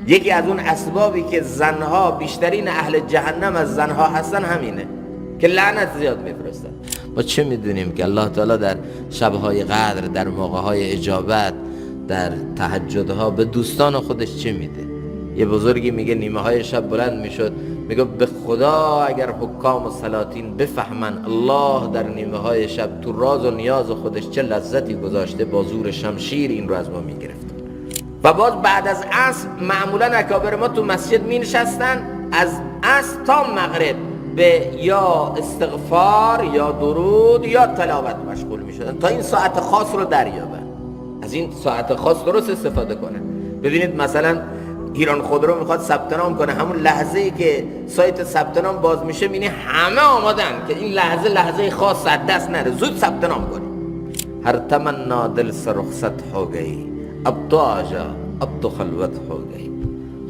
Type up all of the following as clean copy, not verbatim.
یکی از اون اسبابی که زنها بیشترین اهل جهنم از زنها هستن همینه که لعنت زیاد میفرستن. ما چه میدونیم که الله تعالی در شبهای قدر، در موقعهای اجابت، در تهجدها به دوستان خودش چه میده؟ یه بزرگی میگه نیمه های شب بلند میشد میگه به خدا اگر حکام و سلاطین بفهمن الله در نیمه های شب تو راز و نیاز خودش چه لذتی گذاشته، با زور شمشیر این رو از ما میگرفت. و باز بعد از عصر معمولا اکابر ما تو مسجد می نشستن، از عصر تا مغرب به یا استغفار یا درود یا تلاوت مشغول می شدن تا این ساعت خاص رو دریابن، از این ساعت خاص درست استفاده کنن. ببینید مثلا ایران خودرو میخواد ثبت نام کنه، همون لحظه ای که سایت ثبت نام باز میشه میبینی همه آمادن که این لحظه خاص از دست نره، زود ثبت نام کنی. هر تمنا دل سے رخصت ہو گئی، اب تو آجا اب تو خلوت ہو گئی.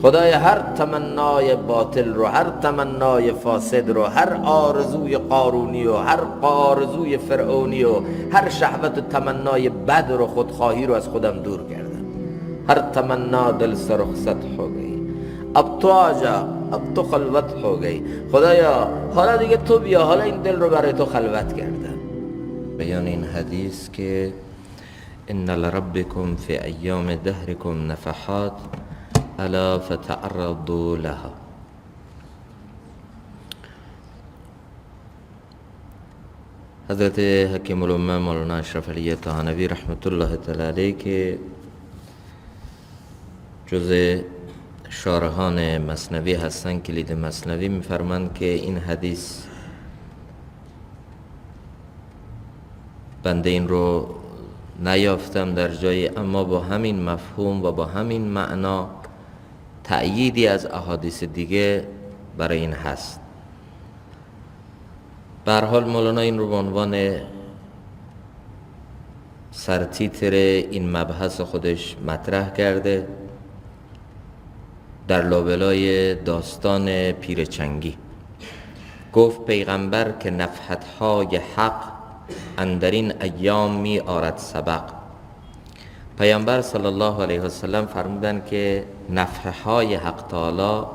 خدای هر تمنای باطل رو، هر تمنای فاسد رو، هر آرزوی قارونی و هر آرزوی فرعونی و هر شهوت و تمنای بد رو، خودخواهی رو از خودم دور کردم. هر تمنا دل سے رخصت ہو گئی، اب تو آجا اب تو خلوت ہو گئی. خدایا حالا دیگه تو بیا، حالا این دل رو برای تو خلوت کردم. بیان این حدیث که ان لربکم فی ایام دهرکم نفحات الا فتعرضوا لها. حضرت حکیم الامه مولانا اشرف علی طحانوی رحمت الله تعالی علیه که جز شارحان مثنوی هستن، کلید مثنوی، میفرمند که این حدیث بنده این رو نیافتم در جایی، اما با همین مفهوم و با همین معنا تأییدی از احادیث دیگه برای این هست. به هر حال مولانا این رو به عنوان سرتیتر این مبحث خودش مطرح کرده در لابلای داستان پیرچنگی. گفت پیغمبر که نفحت‌های حق اندرین ایام می آرد سبق. پیامبر صلی الله علیه و سلم فرمودند که نفحهای حق تعالی،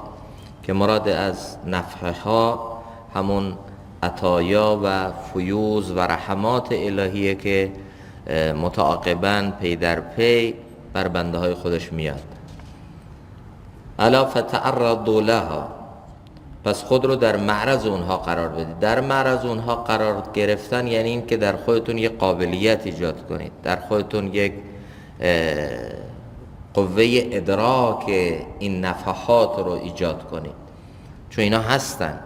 که مراد از نفحها همون عطایا و فیوز و رحمات الهیه که متعاقباً پی در پی بر بنده های خودش میاد. الا فتعرضوا لها، پس خود رو در معرض اونها قرار بدید. در معرض اونها قرار گرفتن یعنی این که در خودتون یک قابلیت ایجاد کنید، در خودتون یک قوه ادراک این نفحات رو ایجاد کنید، چون اینا هستن،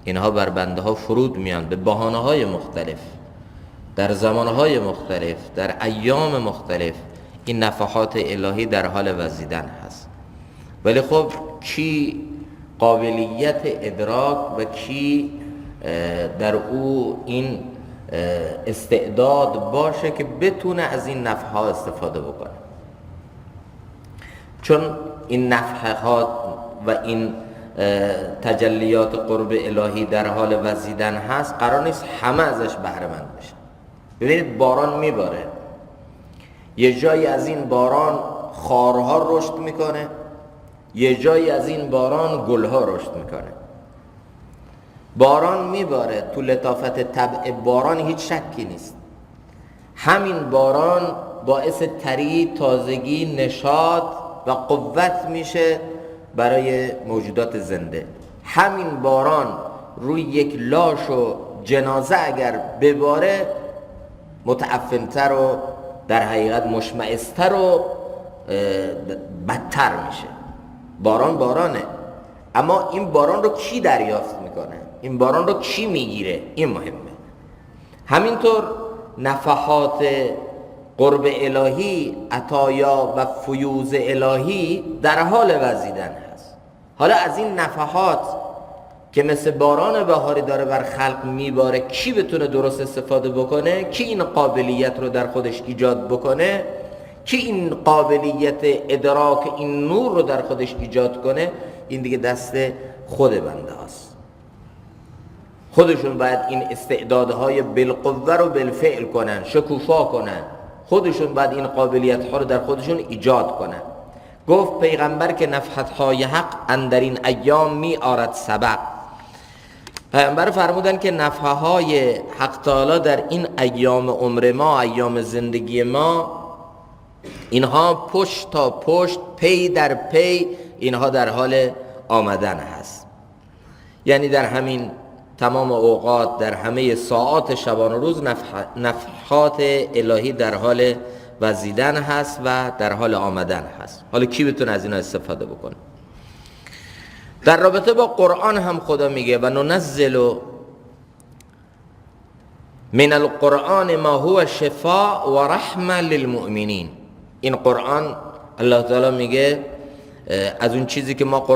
اینها بر بنده ها فرود میان به بهانه های مختلف، در زمان های مختلف، در ایام مختلف. این نفحات الهی در حال وزیدن هست. ولی خب کی قابلیت ادراک و کی در او این استعداد باشه که بتونه از این نفحات استفاده بکنه؟ چون این نفحات و این تجلیات قرب الهی در حال وزیدن هست، قرار نیست همه ازش بهره مند بشن. ببینید باران میباره، یه جایی از این باران خارها رشد میکنه، یه جایی از این باران گلها رشد میکنه. باران میباره، تو لطافت طبع باران هیچ شکی نیست. همین باران باعث تری، تازگی، نشاط و قوت میشه برای موجودات زنده. همین باران روی یک لاش و جنازه اگر بباره، متعفنتر و در حقیقت مشمئزتر و بدتر میشه. باران بارانه، اما این باران رو کی دریافت میکنه؟ این باران رو کی میگیره؟ این مهمه. همینطور نفحات قرب الهی، عطایا و فیوز الهی در حال وزیدن هست. حالا از این نفحات که مثل باران بهاری داره بر خلق میباره، کی بتونه درست استفاده بکنه؟ کی این قابلیت رو در خودش ایجاد بکنه؟ کی این قابلیت ادراک این نور رو در خودش ایجاد کنه؟ این دیگه دست خود بنده هست. خودشون باید این استعدادهای بالقوه رو بالفعل کنن، شکوفا کنن. خودشون باید این قابلیت ها رو در خودشون ایجاد کنن. گفت پیغمبر که نفحت‌های حق اندرین ایام می آرد سبق. پیغمبر فرمودن که نفحه‌های حق تعالی در این ایام عمر ما، ایام زندگی ما، اینها پشت تا پشت، پی در پی، اینها در حال آمدن هست. یعنی در همین تمام اوقات، در همه ساعات شبان و روز نفحات الهی در حال وزیدن هست و در حال آمدن هست. حالا کی بتونه از اینا استفاده بکنه؟ در رابطه با قرآن هم خدا میگه و ننزل من القرآن ما هو شفاء و رحمه للمؤمنین. این قرآن الله تعالی میگه از اون چیزی که ما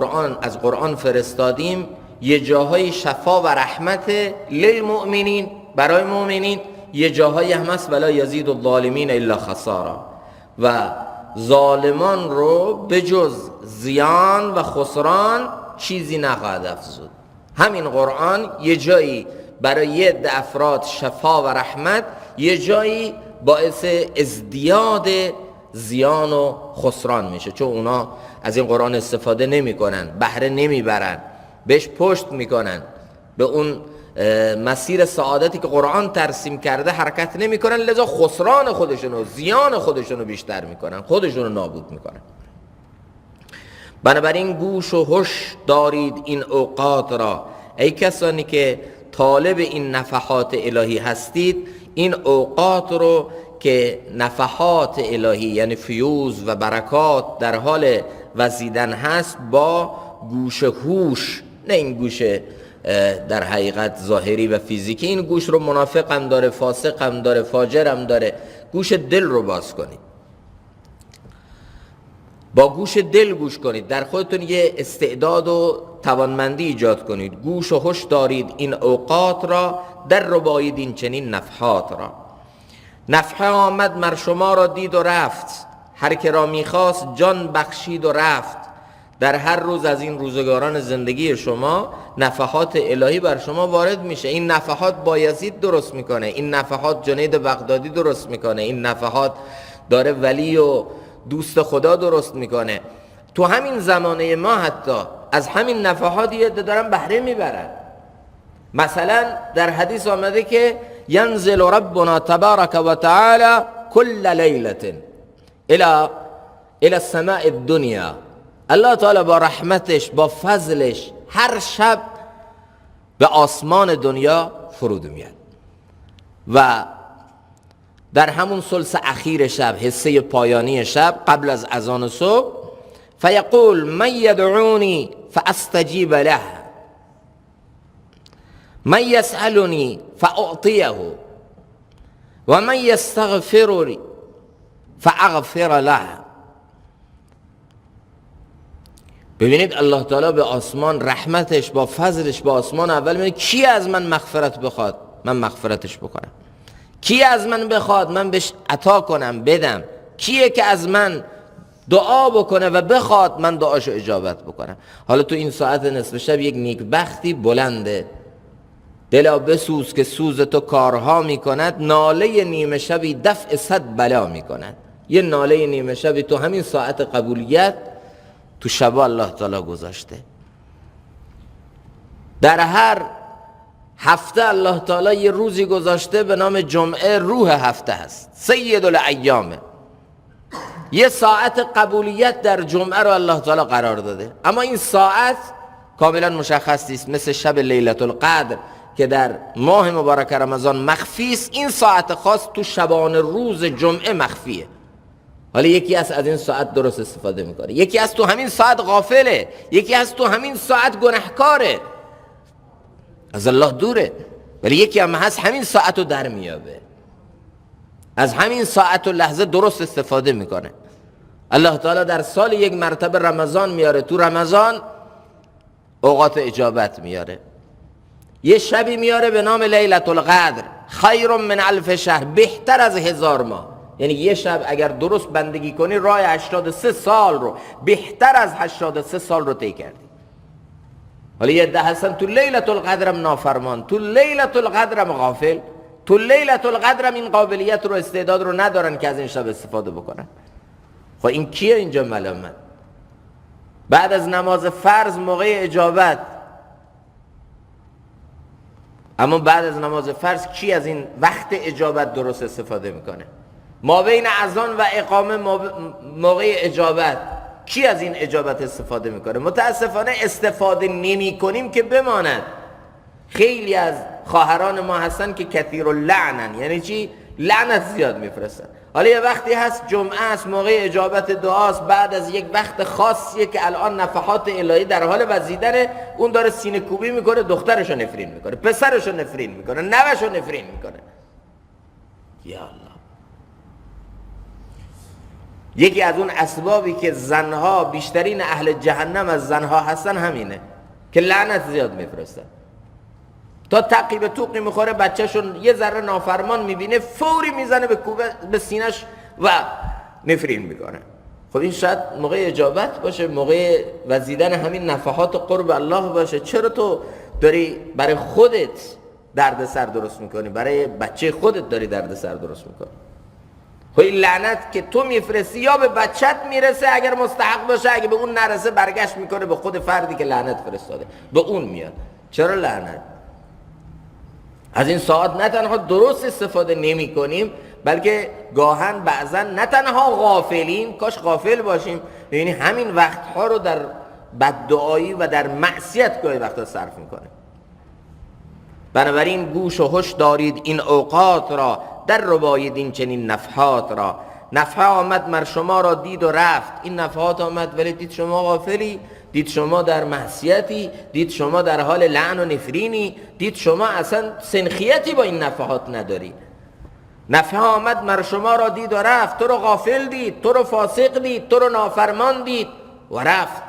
از قرآن فرستادیم یه جاهای شفا و رحمت للمؤمنین، برای مؤمنین، یه جاهای هم هست ولا یزید الظالمین الا خسارا، و ظالمان رو به جز زیان و خسران چیزی نخواهد افزود. همین قرآن یه جایی برای یه عده افراد شفا و رحمت، یه جایی باعث ازدیاد زیان و خسران میشه، چون اونا از این قرآن استفاده نمی کنن، بهره نمی برن، بهش پشت میکنن، به اون مسیر سعادتی که قرآن ترسیم کرده حرکت نمی کنن، لذا خسران خودشونو، زیان خودشونو بیشتر میکنن، خودشونو نابود میکنن. بنابراین گوش و هوش دارید این اوقات را، ای کسانی که طالب این نفحات الهی هستید، این اوقات رو که نفحات الهی یعنی فیوز و برکات در حال وزیدن هست، با گوش هوش، نه این گوش در حقیقت ظاهری و فیزیکی، این گوش رو منافق هم داره، فاسق هم داره، فاجر هم داره، گوش دل رو باز کنید، با گوش دل گوش کنید، در خودتون یه استعداد و توانمندی ایجاد کنید. گوش و هوش دارید این اوقات را، در ربایید این چنین نفحات را. نفحه آمد مر شما را دید و رفت، هر که را میخواست جان بخشید و رفت. در هر روز از این روزگاران زندگی شما نفحات الهی بر شما وارد میشه. این نفحات بایزید درست میکنه، این نفحات جنید بغدادی درست میکنه، این نفحات داره ولی و دوست خدا درست میکنه. تو همین زمانه ما حتی از همین نفحات یه عده دارن بهره میبرن. مثلا در حدیث آمده که ینزل ربنا تبارک و تعالی کل لیلة الى السماء الدنیا. الله تعالی با رحمتش، با فضلش، هر شب به آسمان دنیا فرود میاد و در همون ثلث اخیر شب، حصه پایانی شب قبل از اذان صبح، فیقول من یدعونی فاستجیب له، من یسألنی فاعطیه و من یستغفرنی فاغفر له. ببینید الله تعالی به آسمان، رحمتش با فضلش با آسمان اول میگه کی از من مغفرت بخواد من مغفرتش بکنم، کی از من بخواد من بهش عطا کنم بدم، کیه که از من دعا بکنه و بخواد من دعاشو اجابت بکنم. حالا تو این ساعت نصف شب یک نیکبختی بلنده، دلا بسوز که سوز تو کارها میکند، ناله نیمه شبی دفع 100 بلا میکند. یه ناله نیمه شبی تو همین ساعت قبولیت تو شب الله تعالی گذاشته. در هر هفته الله تعالی یه روزی گذاشته به نام جمعه، روح هفته هست، سید الایامه. یه ساعت قبولیت در جمعه رو الله تعالی قرار داده، اما این ساعت کاملا مشخص نیست، مثل شب لیلة القدر که در ماه مبارک رمضان مخفی است، این ساعت خاص تو شبان روز جمعه مخفیه. حالا یکی از این ساعت درست استفاده میکنه، یکی از تو همین ساعت غافله، یکی از تو همین ساعت گناهکاره، از الله دوره، ولی یکی هم هست همین ساعت رو در میابه، از همین ساعت و لحظه درست استفاده میکنه. الله تعالی در سال یک مرتبه رمضان میاره، تو رمضان اوقات اجابت میاره. یه شبی میاره به نام لیلة القدر، خیر من 1000 شهر، بهتر از 1000 ماه. یعنی یه شب اگر درست بندگی کنی راه 83 سال رو، بهتر از 83 سال رو طی کردی. حالا یه ده هستن تو لیلة القدر هم نافرمان، تو لیلة القدر هم غافل، تو لیلة القدر هم این قابلیت رو، استعداد رو ندارن که از این شب استفاده بکنن. خب این کیه اینجا ملامت؟ بعد از نماز فرض موقع اجابت. اما بعد از نماز فرض کی از این وقت اجابت درست استفاده میکنه؟ ما بین اذان و اقامه موقع اجابت کی از این اجابت استفاده میکنه؟ متاسفانه استفاده نمی کنیم که بماند. خیلی از خواهران ما هستن که کثیر اللعنن، یعنی چی؟ لعنت زیاد میفرستن. حالا یه وقتی هست جمعه است، موقع اجابت دعاست، بعد از یک وقت خاصیه که الان نفحات الهی در حال وزیدنه، اون داره سینه کوبی میکنه، دخترشو نفرین میکنه، پسرشو نفرین میکنه، نوشو نفرین میکنه. یا الله. یکی از اون اسبابی که زنها بیشترین اهل جهنم از زنها هستن همینه که لعنت زیاد میفرستن. تا تعقیب توقی میخوره بچهشون یه ذره نافرمان میبینه فوری میزنه به سینش و نفرین میکنه. خب این شاید موقع اجابت باشه، موقع وزیدن همین نفحات قرب الله باشه. چرا تو داری برای خودت درد سر درست میکنی؟ برای بچه خودت داری درد سر درست میکنی. خب این لعنت که تو میفرستی یا به بچت میرسه اگر مستحق باشه، اگه به اون نرسه برگشت میکنه به خود فردی که لعنت فرستاده، به اون میاد. چرا لعنت؟ از این ساعت نه تنها درست استفاده نمی کنیم، بلکه گاهن بعضا نه تنها غافلیم، کاش غافل باشیم، یعنی همین وقتها رو در بددعایی و در معصیت گاهی وقتا صرف میکنه. بنابراین گوش و هوش دارید این اوقات را، در ربایید این چنین نفحات را. نفحه آمد مر شما را دید و رفت. این نفحات آمد ولی دید شما غافلی، دید شما در معصیتی، دید شما در حال لعن و نفرینی، دید شما اصلا سنخیتی با این نفحات نداری. نفحه آمد مر شما را دید و رفت، تو رو غافل دید، تو رو فاسق دید، تو رو نافرمان دید و رفت.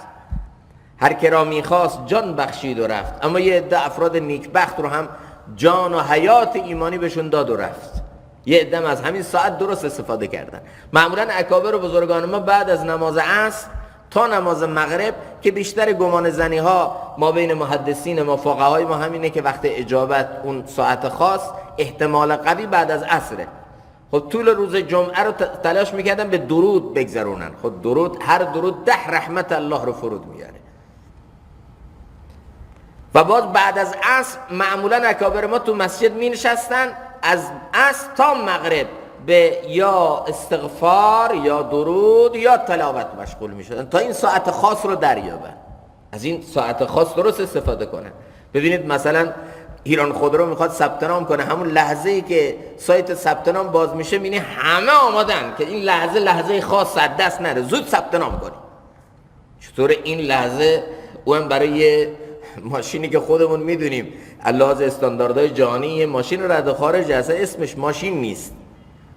هر که را میخواست جان بخشید و رفت. اما یه عده افراد نیکبخت رو هم جان و حیات ایمانی بهشون داد و رفت. یه عده از همین ساعت درست استفاده کردن. معمولا اکابر و بزرگان ما بعد از نماز عصر تا نماز مغرب که بیشتر گمان زنی ها ما بین محدثین ما فقهای ما همینه که وقت اجابت اون ساعت خاص احتمال قوی بعد از عصره. خب طول روز جمعه رو تلاش میکردن به درود بگذرونن. خب درود، هر درود 10 رحمت الله رو فرود میاره. و باز بعد از عصر معمولا اکابر ما تو مسجد می نشستن، از عصر تا مغرب به یا استغفار یا درود یا تلاوت مشغول می شدن تا این ساعت خاص رو دریابن. از این ساعت خاص درست استفاده کنن. ببینید مثلا ایران خودرو میخواد ثبت نام کنه، همون لحظه ای که سایت ثبت نام باز میشه میبینی همه آمادن که این لحظه خاص از دست نره، زود ثبت نام کنی. چطور این لحظه اون برای ماشینی که خودمون میدونیم لحاظ استانداردهای جهانی ماشین رد خارج اصلا اسمش ماشین نیست،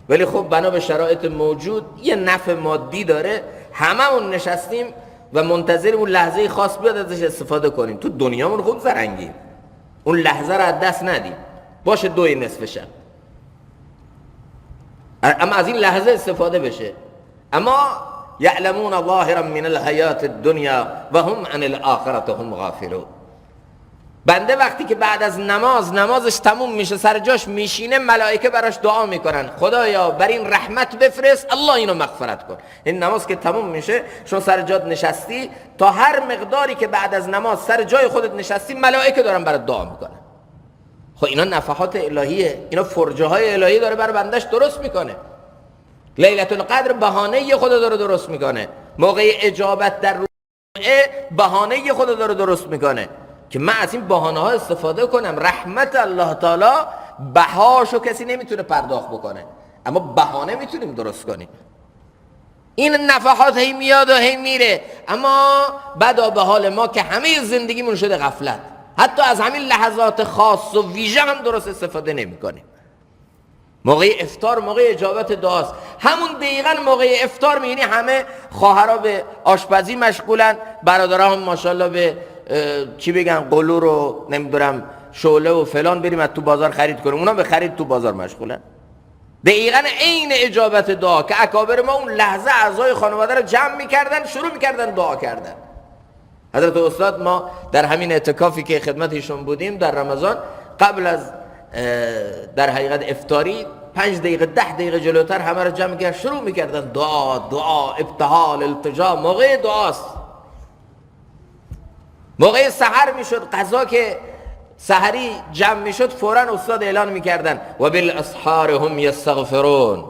ولی خب بنا به شرایط موجود یه نفع مادی داره، هممون نشستیم و منتظر اون لحظه خاص بیاد ازش استفاده کنیم. تو دنیامون خوب زرنگیم، اون لحظه رو از دست ندیم، باشه 2 نصف شب، اما از این لحظه استفاده بشه. اما یعلمون ظاهرا من الحیات الدنیا و هم عن الاخرة هم غافلون. بنده وقتی که بعد از نمازش تموم میشه سر جاش میشینه، ملائکه براش دعا میکنن خدایا بر این رحمت بفرست، الله اینو مغفرت کن. این نماز که تموم میشه شما سر جات نشستی، تا هر مقداری که بعد از نماز سر جای خودت نشستی ملائکه دارن برات دعا میکنن. خب اینا نفحات الهیه، اینا فرجه های الهی داره برای بندش درست میکنه. لیلة القدر بهانه خدا داره درست میکنه، موقع اجابت در روزه بهانه خدا داره درست میکنه که من از این بهانه ها استفاده کنم. رحمت الله تعالی بهاشو کسی نمیتونه پرداخت بکنه، اما بهانه میتونیم درست کنیم. این نفحات هی میاد و هی میره، اما بدا به حال ما که همه زندگیمون شده غفلت، حتی از همین لحظات خاص و ویژه هم درست استفاده نمی کنیم. موقع افطار موقع اجابت دعاست، همون دقیقاً موقع افطار میبینی همه خواهرها به آشپزی مشغولن، برادرها هم ماشاءالله به چی بگن قلو رو نمیدونم شعله و فلان بریم از تو بازار خرید کنیم، اونا به خرید تو بازار مشغولن. دقیقاً عین اجابت دعا که اکابر ما اون لحظه اعضای خانواده رو جمع میکردن، شروع میکردن دعا کردن. حضرت استاد ما در همین اعتکافی که خدمتشون بودیم در رمضان، قبل از در حقیقت افطاری 5 دقیقه 10 دقیقه جلوتر همه رو جمع کردن، شروع میکردن دعا ابتهال التجا، موقع دعاست. موقع سحر میشد، غذا که سحری جمع میشد، فوراً استاد اعلان میکردن و بالاسحار هم یستغفرون.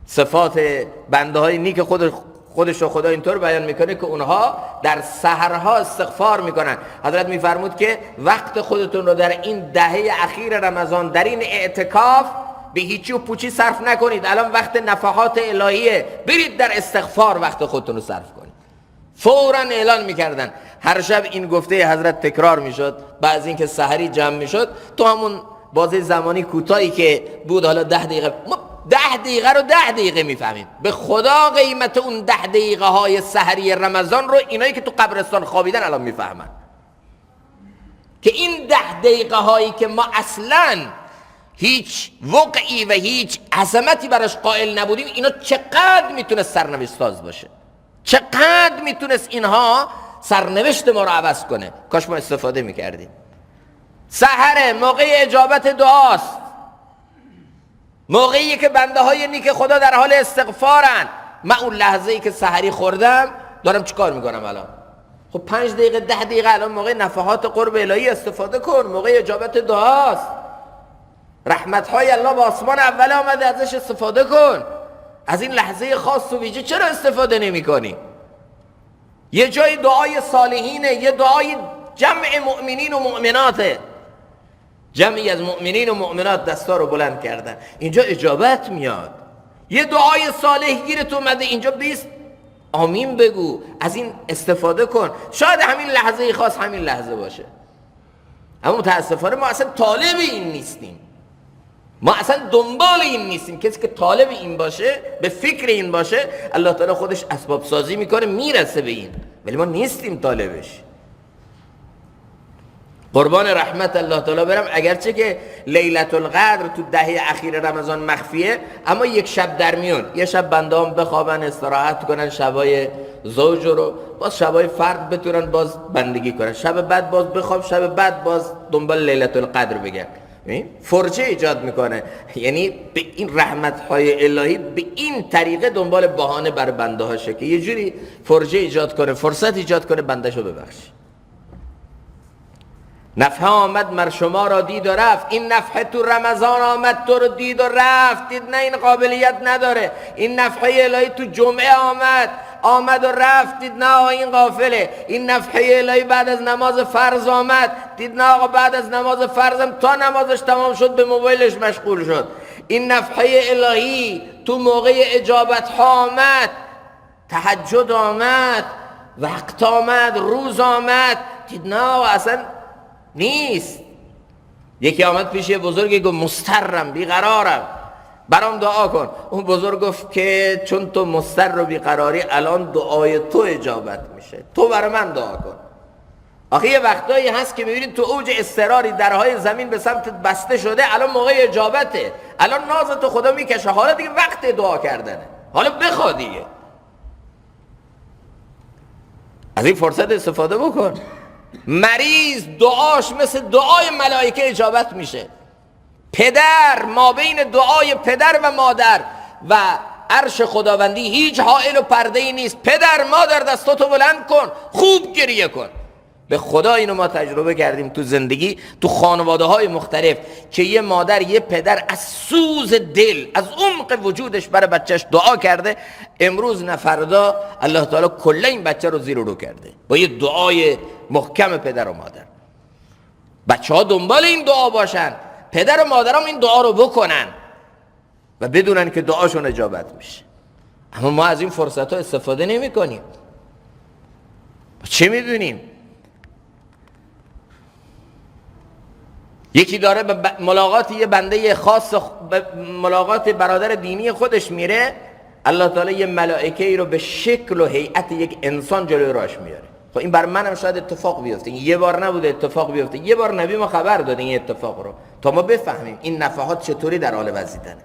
صفات بنده های نیک خودش رو خدا اینطور بیان میکنه که اونها در سحرها استغفار میکنن. حضرت میفرمود که وقت خودتون رو در این دهه اخیر رمضان، در این اعتکاف، به هیچی و پوچی صرف نکنید. الان وقت نفحات الهیه، برید در استغفار وقت خودتون رو صرف کنید. فوراً اعلان میکردن. هر شب این گفته حضرت تکرار میشد. بعد اینکه سحری جمع میشد، تو همون بازه زمانی کوتاهی که بود، حالا 10 دقیقه، 10 دقیقه رو 10 دقیقه میفهمیم. به خدا قیمت اون 10 دقیقه های سحری رمضان رو اینایی که تو قبرستان خوابیدن الان میفهمن، که این 10 دقیقه هایی که ما اصلاً هیچ وقعی و هیچ عظمتی براش قائل نبودیم، اینا چقدر میتونست سرنوشت ساز باشه، چقدر میتونست اینها سرنوشت ما رو عوض کنه. کاش ما استفاده میکردیم. سحر موقع اجابت دعاست، موقعی که بنده های نیک خدا در حال استغفارن. من اون لحظه ای که سحری خوردم دارم چیکار میکنم الان؟ خب 5 دقیقه 10 دقیقه الان موقع نفحات قرب الهی استفاده کن، موقع اجابت دعاست. رحمت های الله به آسمان اول آمده، ازش استفاده کن. از این لحظه خاص و ویژه چرا استفاده نمی کنی؟ یه جای دعای صالحینه، یه دعای جمع مؤمنین و مؤمناته. جمعی از مؤمنین و مؤمنات دستا رو بلند کردن، اینجا اجابت میاد. یه دعای صالح گیرت اومده، اینجا بیست آمین بگو، از این استفاده کن. شاید همین لحظه خاص همین لحظه باشه، اما متاسفانه ما اصلا طالب این نیستیم. ما اصلا دنبال این نیستیم. کسی که طالب این باشه، به فکر این باشه، الله تعالی خودش اسباب سازی میکنه میرسه به این، ولی ما نیستیم طالبش. قربان رحمت الله تعالی برم، اگرچه که لیلة القدر تو دهه اخیر رمضان مخفیه، اما یک شب در میون، یه شب بنده‌ام بخوابن استراحت کنن، شبای زوج رو باز شبای فرد بتونن باز بندگی کنن، شب بعد باز بخواب، شب بعد باز دنبال لیلة القدر بگن. فرجه ایجاد میکنه، یعنی به این رحمت های الهی به این طریقه دنبال بهانه بر بنده هاشه که یه جوری فرجه ایجاد کنه، فرصت ایجاد کنه بنده شو ببخشه. نفحه آمد مر شما را دید و رفت. این نفحه تو رمضان آمد تو رو دید و رفت. دید نه این قابلیت نداره. این نفحه الهی تو جمعه آمد و رفت. دید نه این غافله. این نفحه الهی بعد از نماز فرض آمد. دید نه آقا بعد از نماز فرضم تا نمازش تمام شد به موبایلش مشغول شد. این نفحه الهی تو موقع اجابت ها آمد، تهجد آمد، وقت آمد، روز آمد. دید نه آقا اصلا نیست. یکی آمد پیش یه بزرگی گفت مضطرم، بیقرارم، برام دعا کن. اون بزرگ گفت که چون تو مضطر و بیقراری، الان دعای تو اجابت میشه، تو برای من دعا کن. آخه یه وقتایی هست که میبینید تو اوج اضطراری، درهای زمین به سمت بسته شده، الان موقع اجابته، الان ناز تو خدا میکشه، حالا دیگه وقت دعا کردنه، حالا بخوا دیگه. از این فرصت استفاده بکن. مریض دعاش مثل دعای ملائکه اجابت میشه. پدر، ما بین دعای پدر و مادر و عرش خداوندی هیچ حائل و پرده‌ای نیست. پدر مادر دستاتو بلند کن، خوب گریه کن. به خدا اینو ما تجربه کردیم تو زندگی، تو خانواده های مختلف، که یه مادر یه پدر از سوز دل، از عمق وجودش برای بچهش دعا کرده، امروز نه فردا الله تعالی کلا این بچه رو زیر و رو کرده با یه دعای محکم پدر و مادر. بچه ها دنبال این دعا باشن، پدر و مادرام این دعا رو بکنن و بدونن که دعاشون اجابت میشه. اما ما از این فرصت ها استفاده نمی کنیم. چه میدونیم؟ یکی داره به ملاقات یه بنده خاص، ملاقات برادر دینی خودش میره، الله تعالی یه ملائکه ای رو به شکل و هیئت یک انسان جلوی راش میاره. خب این بر منم شاید اتفاق بیفته، یه بار نبوده اتفاق بیفته، یه بار نبی ما خبر داده این اتفاق رو تا ما بفهمیم این نفحات چطوری در حال وزیدنه.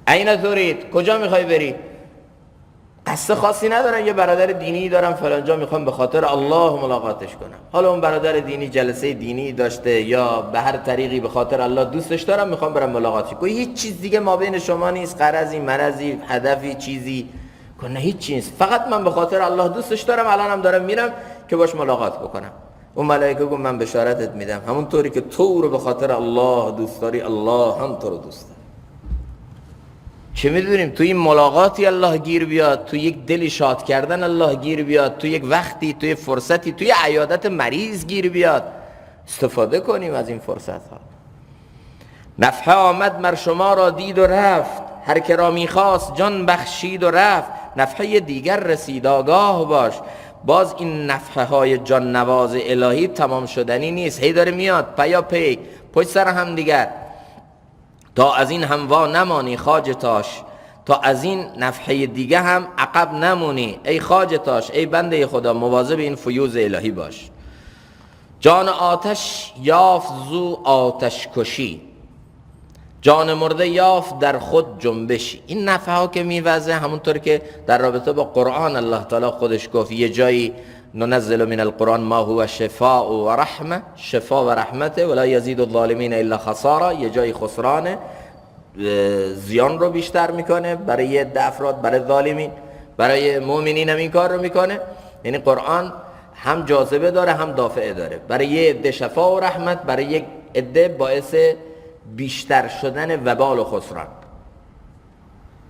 اینا ترید، کجا میخوای بری؟ قصد خاصی ندارم، یه برادر دینی دارم فلانجا میخوام به خاطر الله ملاقاتش کنم. حالا اون برادر دینی جلسه دینی داشته یا به هر طریقی به خاطر الله دوستش دارم میخوام برم ملاقاتش کنم. هیچ چیز دیگه ما بین شما نیست، غرضی، مرضی، هدفی، چیزی کنه، هیچ چیز. فقط من به خاطر الله دوستش دارم، الانم دارم میرم که باش ملاقات بکنم. اون ملائکه گفت من بشارتت میدم همونطوری که تو رو به خاطر الله دوست داری الله هم تو رو دوست داره. چه میدونیم تو این ملاقاتی الله گیر بیاد، تو یک دلی شاد کردن الله گیر بیاد، تو یک وقتی، تو یک فرصتی، تو یک عیادت مریض گیر بیاد. استفاده کنیم از این فرصت ها. نفحه آمد مر شما را دید و رفت، هر که را میخواست جان بخشید و رفت. نفحه دیگر رسید آگاه باش. باز این نفحه های جان نواز الهی تمام شدنی نیست، هی داره میاد پیا پی پشت سر هم دیگر. تا از این هم وا نمانی خواجه تاش، تا از این نفحه دیگه هم عقب نمونی ای خواجه تاش. ای بنده خدا مواظب این فیوز الهی باش. جان آتش یافت زو آتش کشی، جان مرده یافت در خود جنبشی. این نفحه ها که میوزه همونطور که در رابطه با قرآن الله تعالی خودش گفت، یه جایی ننزل من القرآن ما هو شفاء و رحمه، شفا و رحمته ولا یزید الظالمین الا خسارا. یه جایی خسرانه، زیان رو بیشتر میکنه برای یه عده افراد، برای ظالمین. برای مؤمنین هم این کار رو میکنه. یعنی قرآن هم جاذبه داره هم دافعه داره. برای یه عده شفا و رحمت، برای یک عده باعث بیشتر شدن وبال و خسران.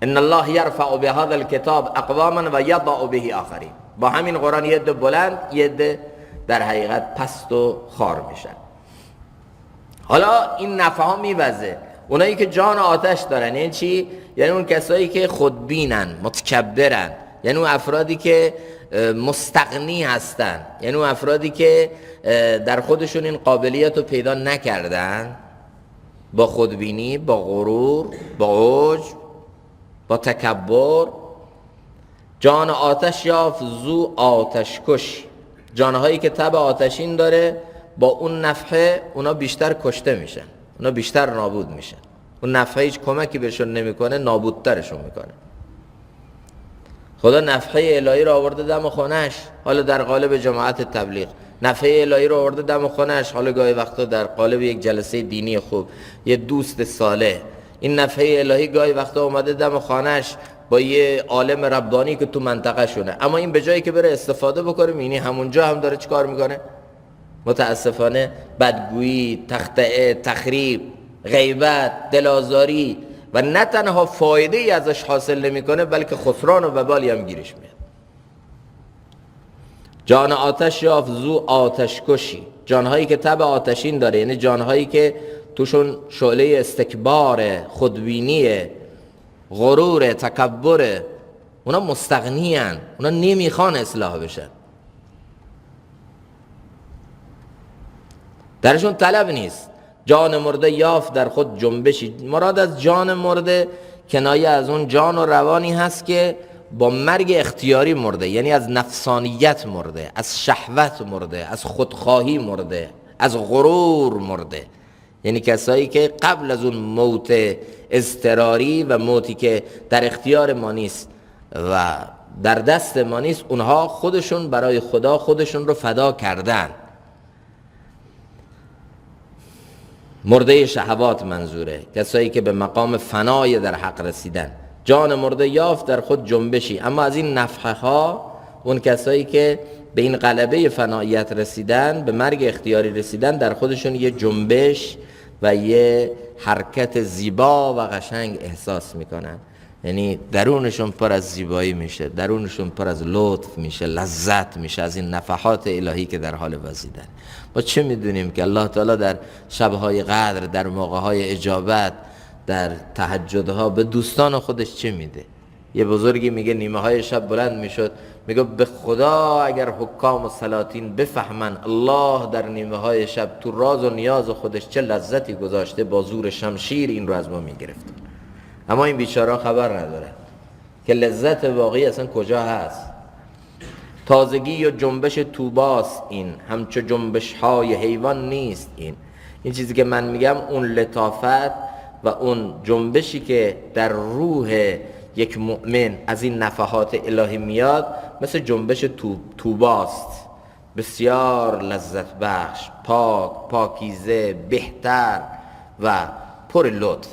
ان الله یرفع بهذا الكتاب اقواما و یضع به آخرین. با همین قرآن یه عده بلند، یه عده در حقیقت پست و خار میشن. حالا این نفحه ها میوزه اونایی که جان آتش دارن. یعنی چی؟ یعنی اون کسایی که خودبینن، متکبرن، یعنی اون افرادی که مستغنی هستن، یعنی اون افرادی که در خودشون این قابلیت رو پیدا نکردن، با خودبینی، با غرور، با عجب، با تکبر. جان آتش یافت زو آتش کش. جانهایی که تب آتشین داره با اون نفحه اونا بیشتر کشته میشن، اونا بیشتر نابود میشن. اون نفحه هیچ کمکی بهشون نمیکنه، نابودترشون میکنه. خدا نفحه الهی رو آورده دم خونش، حالا در قالب جماعت تبلیغ. نفحه الهی رو آورده دم خونش، حالا گاهی وقتا در قالب یک جلسه دینی خوب، یه دوست صالح. این نفحه الهی گاهی وقتا اومده دم خانش با یه عالم ربانی که تو منطقه شونه. اما این به جایی که بره استفاده بکنه، یعنی همونجا هم داره چیکار میکنه؟ متاسفانه بدگویی، تخطئه، تخریب، غیبت، دلازاری و نه تنها فایده ای ازش حاصل نمیکنه بلکه خسران و وبالی هم گیرش میاد. جان آتش یافت زو آتش کشی. جانهایی که تب آتشین داره، یعنی جانهایی که توشون شعله استکبار، خودبینی، غرور، تکبر، اونا مستغنی هن، اونا نمیخوان اصلاح بشن، درشون طلب نیست. جان مرده یافت در خود جنبشی. مراد از جان مرده کنایه از اون جان و روانی هست که با مرگ اختیاری مرده، یعنی از نفسانیت مرده، از شهوت مرده، از خودخواهی مرده، از غرور مرده. یعنی کسایی که قبل از اون موت اضطراری و موتی که در اختیار ما نیست و در دست ما نیست، اونها خودشون برای خدا خودشون رو فدا کردن. مرده شهوات منظوره، کسایی که به مقام فنای در حق رسیدن. جان مرده یافت در خود جنبشی. اما از این نفحه ها اون کسایی که به این غلبه فناییت رسیدن، به مرگ اختیاری رسیدن، در خودشون یه جنبش و یه حرکت زیبا و قشنگ احساس میکنن. یعنی درونشون پر از زیبایی میشه، درونشون پر از لطف میشه، لذت میشه از این نفحات الهی که در حال وزیدن. ما چه میدونیم که الله تعالی در شبهای قدر، در موقعهای اجابت، در تهجدها به دوستان خودش چه میده؟ یه بزرگی میگه نیمه های شب بلند میشد، میگه به خدا اگر حکام و سلاطین بفهمن الله در نیمه های شب تو راز و نیاز خودش چه لذتی گذاشته، با زور شمشیر این رو از ما میگرفت. اما این بیچاره خبر نداره که لذت واقعی اصلا کجا هست. تازگی و جنبش توباست این، همچو جنبش های حیوان نیست این چیزی که من میگم، اون لطافت و اون جنبشی که در روح یک مؤمن از این نفحات الهی میاد، مثل جنبش توباست، بسیار لذت بخش، پاک، پاکیزه، بهتر و پر لطف.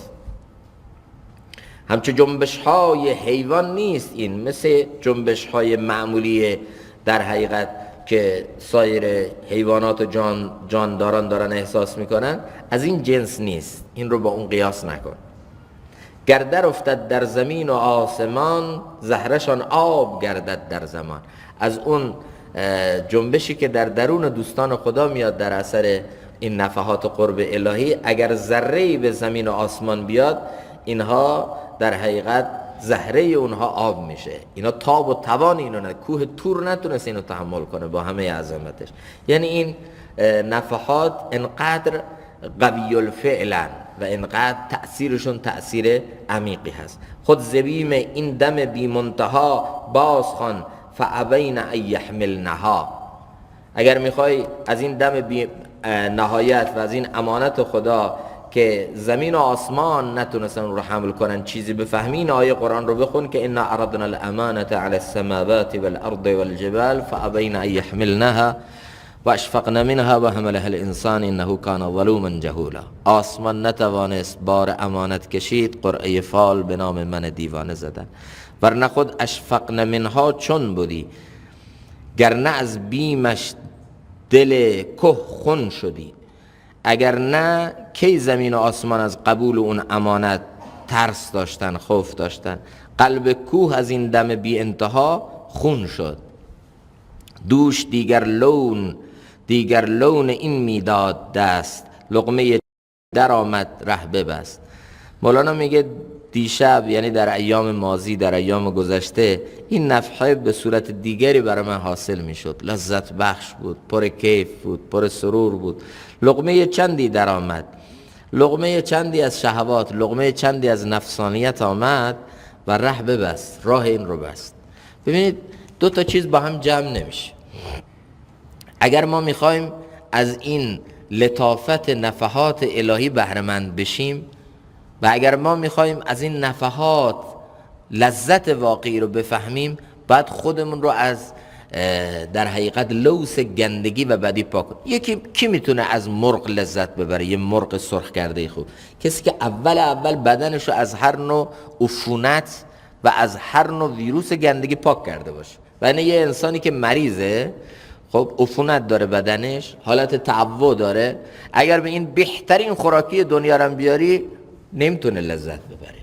همچون جنبش های حیوان نیست این، مثل جنبش های معمولی در حقیقت که سایر حیوانات و جانداران دارن احساس میکنن، از این جنس نیست. این رو با اون قیاس نکن. گر در افتد در زمین و آسمان، زهرشان آب گردد در زمان. از اون جنبشی که در درون دوستان خدا میاد در اثر این نفحات قرب الهی، اگر ذره‌ای به زمین و آسمان بیاد، اینها در حقیقت زهره اونها آب میشه. اینا تاب و توان اینو نه، کوه تور نتونست اینو تحمل کنه با همه عظمتش. یعنی این نفحات انقدر قوی الفعلن و انقدر تأثیرشون تأثیر عمیقی هست. خود زبیم این دم بی منتها، باز خوان فابین ان یحملنها. اگر میخوای از این دم بی نهایت و از این امانت خدا که زمین و آسمان نتونستن رو حمل کنن چیزی بفهمی، این آیه قرآن رو بخون که انا عرضنا الامانة علی السماوات والارض والجبال فابین ان یحملنها و اشفقن منها و حملها الانسان انه کان ظلوما جهولا. آسمان نتوانست بار امانت کشید، قرعه فال به نام من دیوانه زدن. ورنه خود اشفقن منها چون بودی، گرنه از بیمش دل که خون شدی. اگر نه کی زمین و آسمان از قبول اون امانت ترس داشتن، خوف داشتن. قلب کوه از این دم بی انتها خون شد. دوش دیگر لون این میداد دست، لقمه در آمد ره ببست. مولانا میگه دیشب، یعنی در ایام ماضی، در ایام گذشته، این نفحه به صورت دیگری برای من حاصل میشد. لذت بخش بود، پر کیف بود، پر سرور بود. لقمه چندی در آمد، لقمه چندی از شهوات، لقمه چندی از نفسانیت آمد و ره ببست، راه این رو بست. ببینید دو تا چیز با هم جمع نمیشه. اگر ما میخوایم از این لطافت نفحات الهی بهره‌مند بشیم و اگر ما میخوایم از این نفحات لذت واقعی رو بفهمیم، باید خودمون رو از در حقیقت لوث گندگی و بدی پاک کنیم. یکی کی میتونه از مرغ لذت ببره؟ یه مرغ سرخ کرده خوب، کسی که اول بدنش رو از هر نوع عفونت و از هر نوع ویروس گندگی پاک کرده باشه. و نه یه انسانی که مریضه، خب عفونت داره بدنش، حالت تعو داره، اگر به این بهترین خوراکی دنیا رو بیاری نمیتونه لذت ببره.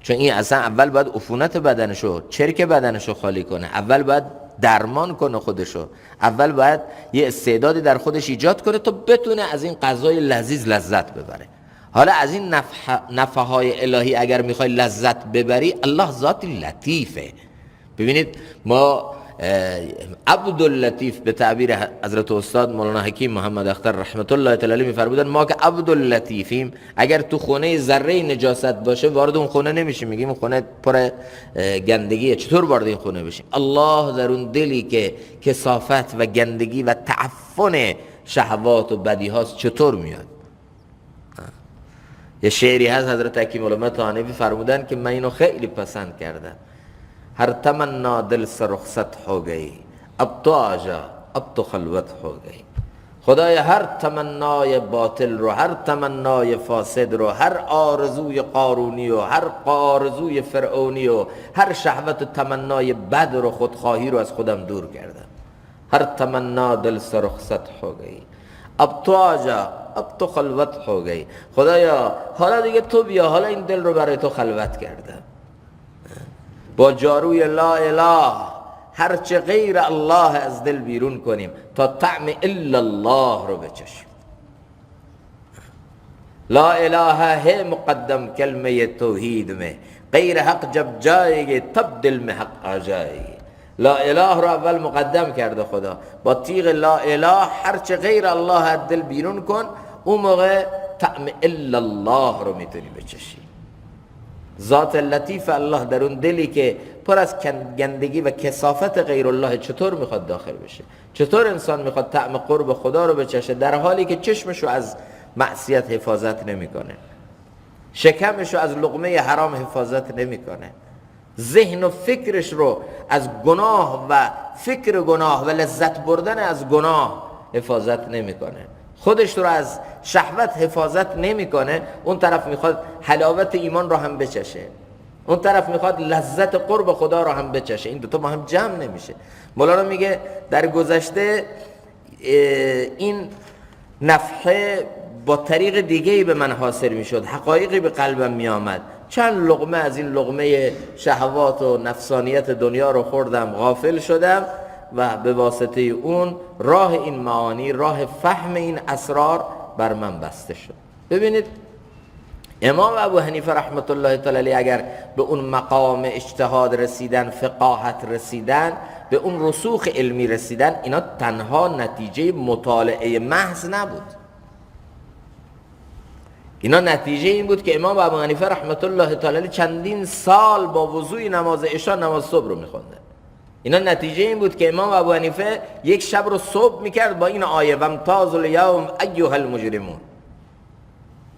چون این اصلا اول باید عفونت بدنشو، چرک بدنشو خالی کنه، اول باید درمان کنه خودشو، اول باید یه استعدادی در خودش ایجاد کنه تا بتونه از این غذای لذیذ لذت ببره. حالا از این نفحهای الهی اگر میخوای لذت ببری، الله ذات لطیفه. ببینید ما عبداللطیف به تعبیر حضرت استاد مولانا حکیم محمد اختر رحمت الله تعالی میفرمودن ما که عبداللطیفیم، اگر تو خونه ذره نجاست باشه وارد اون خونه نمیشیم، میگیم اون خونه پر گندگیه، چطور وارد این خونه بشیم؟ الله در اون دلی که کثافت و گندگی و تعفن شهوات و بدی هاست چطور میاد؟ یه شعری هست حضرت حکیم علامه طحانوی فرمودن که من اینو خیلی پسند کردم. हर तमन्ना दिल से रुखसत हो गई, अब तो आजा, अब तो खलवत हो गई. خدای هر تمنای باطل رو، هر تمنای فاسد رو، هر آرزوی قارونی و هر آرزوی فرعونی و هر شهوت و تمنای بد رو، خودخواهی رو از خودم دور کردم. هر تمنا دل سے رخصت हो गई, अब तो आजा, अब तो खलवत हो गई. خدایا حالا دیگه تو بیا، حالا این دل رو برای تو خلوت کردم. با جاروی لا اله هرچه غیر الله از دل بیرون کنیم تا طعم الا الله رو بچشیم. لا اله ہے مقدم کلمه توحید میں, غیر حق جب جائے گی تب دل میں حق آ جائے گی. لا اله رو اول مقدم کرده خدا، با تیغ لا اله هرچه غیر الله از دل بیرون کن، اون موقع طعم الا الله رو میتونی بچشی. ذات لطیف الله در اون دلی که پر از گندگی و کثافت غیر الله چطور میخواد داخل بشه؟ چطور انسان میخواد طعم قرب خدا رو بچشه در حالی که چشمش رو از معصیت حفاظت نمیکنه، شکمش رو از لقمه حرام حفاظت نمیکنه، ذهن و فکرش رو از گناه و فکر گناه و لذت بردن از گناه حفاظت نمیکنه، خودش رو از شهوت حفاظت نمیکنه، اون طرف میخواد حلاوت ایمان رو هم بچشه. اون طرف میخواد لذت قرب خدا رو هم بچشه، این دوتا با هم جمع نمیشه. مولانا میگه در گذشته این نفحه با طریق دیگه‌ای به من حاصل میشد، حقایقی به قلبم میآمد، چند لقمه از این لقمه شهوات و نفسانیت دنیا رو خوردم، غافل شدم و به واسطه اون راه این معانی، راه فهم این اسرار بر من بسته شد. ببینید امام ابو حنیفه رحمت الله تعالی علیه اگر به اون مقام اجتهاد رسیدن، فقاهت رسیدن، به اون رسوخ علمی رسیدن، اینا تنها نتیجه مطالعه محض نبود. اینا نتیجه این بود که امام ابو حنیفه رحمت الله تعالی علیه چندین سال با وضوء نماز عشاء نماز صبح رو می‌خوندن. اینا نتیجه این بود که امام ابو حنیفه یک شب رو صبح می‌کرد با این آیه وامتاز الیوم ایها المجرمون.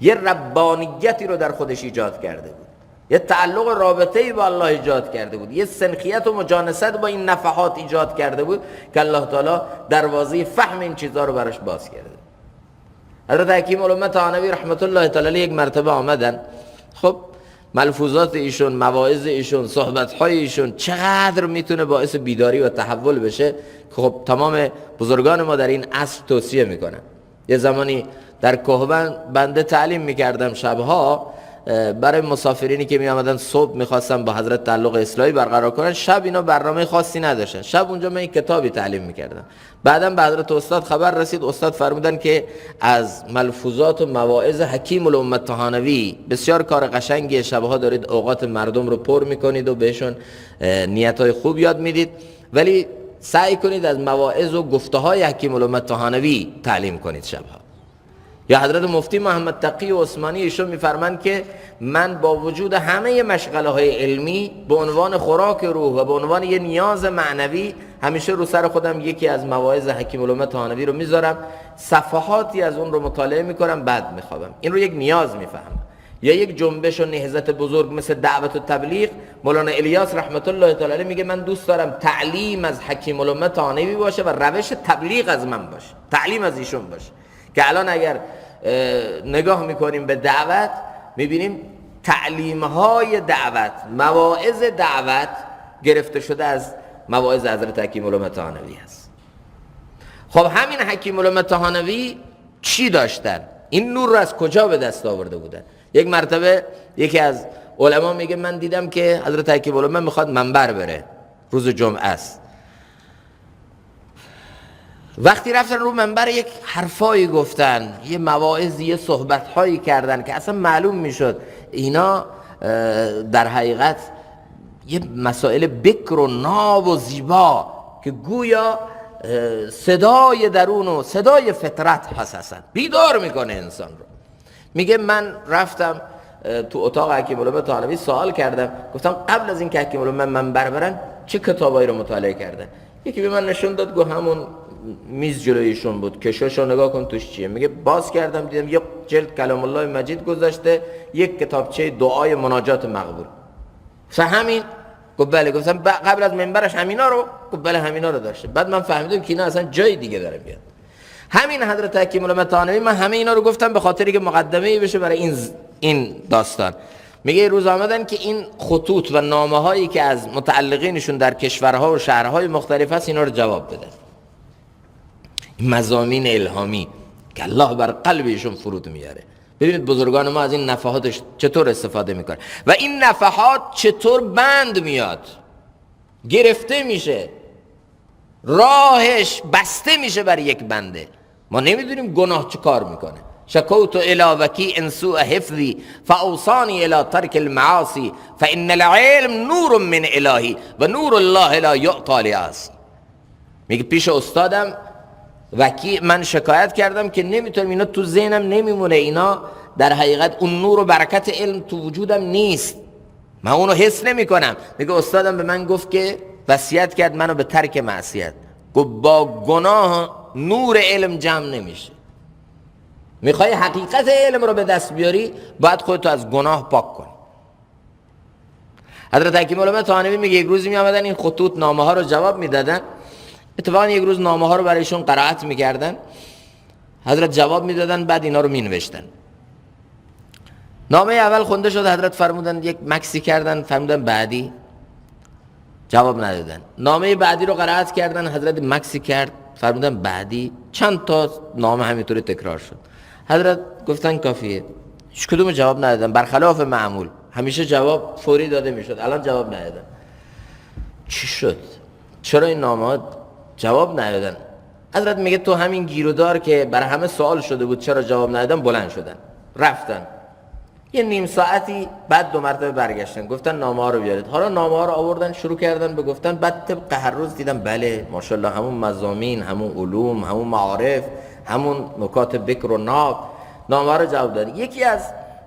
یه ربانیتی رو در خودش ایجاد کرده بود، یه تعلق رابطه‌ای با الله ایجاد کرده بود، یه سنخیت و مجانست با این نفحات ایجاد کرده بود که الله تعالی دروازه فهم این چیزا رو براش باز کرده. حضرت حکیم الامه طحاوی رحمت الله تعالی علیه یک مرتبه آمدن، خب ملفوظات ایشون، مواعظ ایشون، صحبت‌های ایشون چقدر میتونه باعث بیداری و تحول بشه که خب تمام بزرگان ما در این عصر توصیه میکنن. یه زمانی در کهبند بنده تعلیم میکردم شبها برای مسافرینی که میآمدن صبح میخواستن با حضرت تعلق اصلاحی برقرار کنن، شب اینا برنامه خاصی نداشتن، شب اونجا من یک کتابی تعلیم میکردم. بعدم به حضرت استاد خبر رسید، استاد فرمودن که از ملفوظات و مواعظ حکیم الامه طحاوی بسیار کار قشنگی، شبها دارید اوقات مردم رو پر میکنید و بهشون نیتهای خوب یاد میدید، ولی سعی کنید از مواعظ و گفته های حکیم الامه طحاوی تعلیم کنید شبها. یا حضرت مفتی محمد تقی عثمانی ایشون میفرمایند که من با وجود همه مشغله های علمی به عنوان خوراک روح و به عنوان یه نیاز معنوی همیشه رو سر خودم یکی از مواعظ حکیم الامه طحاوی رو میذارم، صفحاتی از اون رو مطالعه میکنم، بعد میخوابم. این رو یک نیاز میفهمم. یا یک جنبش و نهضت بزرگ مثل دعوت و تبلیغ، مولانا الیاس رحمت الله تعالی علیه میگه من دوست دارم تعلیم از حکیم الامه طحاوی باشه و روش تبلیغ از من باشه، تعلیم از ایشون باشه. که الان اگر نگاه میکنیم به دعوت میبینیم تعلیم‌های دعوت، مواعظ دعوت گرفته شده از مواعظ حضرت حکیم الامه طحاوی هست. خب همین حکیم الامه طحاوی چی داشتن؟ این نور رو از کجا به دست آورده بودن؟ یک مرتبه یکی از علما میگه من دیدم که حضرت حکیم الامه میخواد منبر بره، روز جمعه است. وقتی رفتن رو منبر یک حرفایی گفتن، یه مواعظ، یه صحبت‌هایی کردن که اصلا معلوم میشد اینا در حقیقت یه مسائل بکر و ناب و زیبا که گویا صدای درون و صدای فطرت هست، اصلا بیدار میکنه انسان رو. میگه من رفتم تو اتاق حکیم الامه طحاوی سوال کردم، گفتم قبل از این که حکیم الامه منبر برن چه کتابایی رو مطالعه کردن؟ یکی به من نشون داد، گفت همون میز جلویشون بود، کشوشو نگاه کن توش چیه. میگه باز کردم دیدم یک جلد کلام الله مجید گذاشته، یک کتابچه دعای مناجات مقبول. همین؟ گفت بله. گفتم قبل از منبرش همینا رو؟ گفت بله همینا رو داشته. بعد من فهمیدم که اینا اصلا جای دیگه داره میاد. همین حضرت حکیم الامه طحاوی، من همه اینا رو گفتم به خاطری که مقدمه‌ای بشه برای این داستان. میگه روز آمدن که این خطوط و نامه هایی که از متعلقینشون در کشورها و شهرهای مختلف هست اینا رو جواب بده. مضامین الهامی که الله بر قلب ایشون فرود میاره. ببینید بزرگان ما از این نفحاتش چطور استفاده میکنه و این نفحات چطور بند میاد، گرفته میشه، راهش بسته میشه برای یک بنده. ما نمیدونیم گناه چه کار میکنه. شکوت الی وکی ان سوء حفظی فاوصانی الی ترک المعاصی فان العلم نور من الهی و نور الله لا یعطی لعاصی. میگه پیش استادم وکی من شکایت کردم که نمیتونم، اینا تو ذهنم نمیمونه، اینا در حقیقت اون نور و برکت علم تو وجودم نیست، من اونو حس نمی کنم. میگه استادم به من گفت که وصیت کرد منو به ترک معصیت، گفت با گناه نور علم جمع نمیشه. میخوای حقیقت علم رو به دست بیاری باید خودتو از گناه پاک کنی. حضرت حکیم الامه طحاوی میگه یک روزی میآمدن این خطوط نامه ها رو جواب میدادن. اتفاقا یک روز نامه ها رو برایشون قرائت میکردن، حضرت جواب میدادن، بعد اینا رو مینوشتن. نامه اول خونده شد، حضرت فرمودن یک مکسی کردن، فرمودن بعدی، جواب ندادن. نامه بعدی رو قرائت کردن، حضرت مکسی کرد، فرمودن بعدی. چند تا نامه همینطوری تکرار شد. حضرت گفتن کافیه. هیچ کدوم جواب ندادن، برخلاف معمول. همیشه جواب فوری داده میشد، الان جواب ندادن. چی شد؟ چرا این نامه جواب ندادن؟ حضرت میگه تو همین گیرودار که بر همه سوال شده بود چرا جواب ندادن، بلند شدن رفتن. یه نیم ساعتی بعد 2 مرتبه برگشتن، گفتن نامه ها رو بیارید. حالا نامه ها رو آوردن، شروع کردن به گفتن. بعد طبق هر روز دیدم بله ماشاءالله همون مضامین، همون علوم، همون معارف، همون نکات بکر و ناب، نامه ها رو جواب دادن. یکی از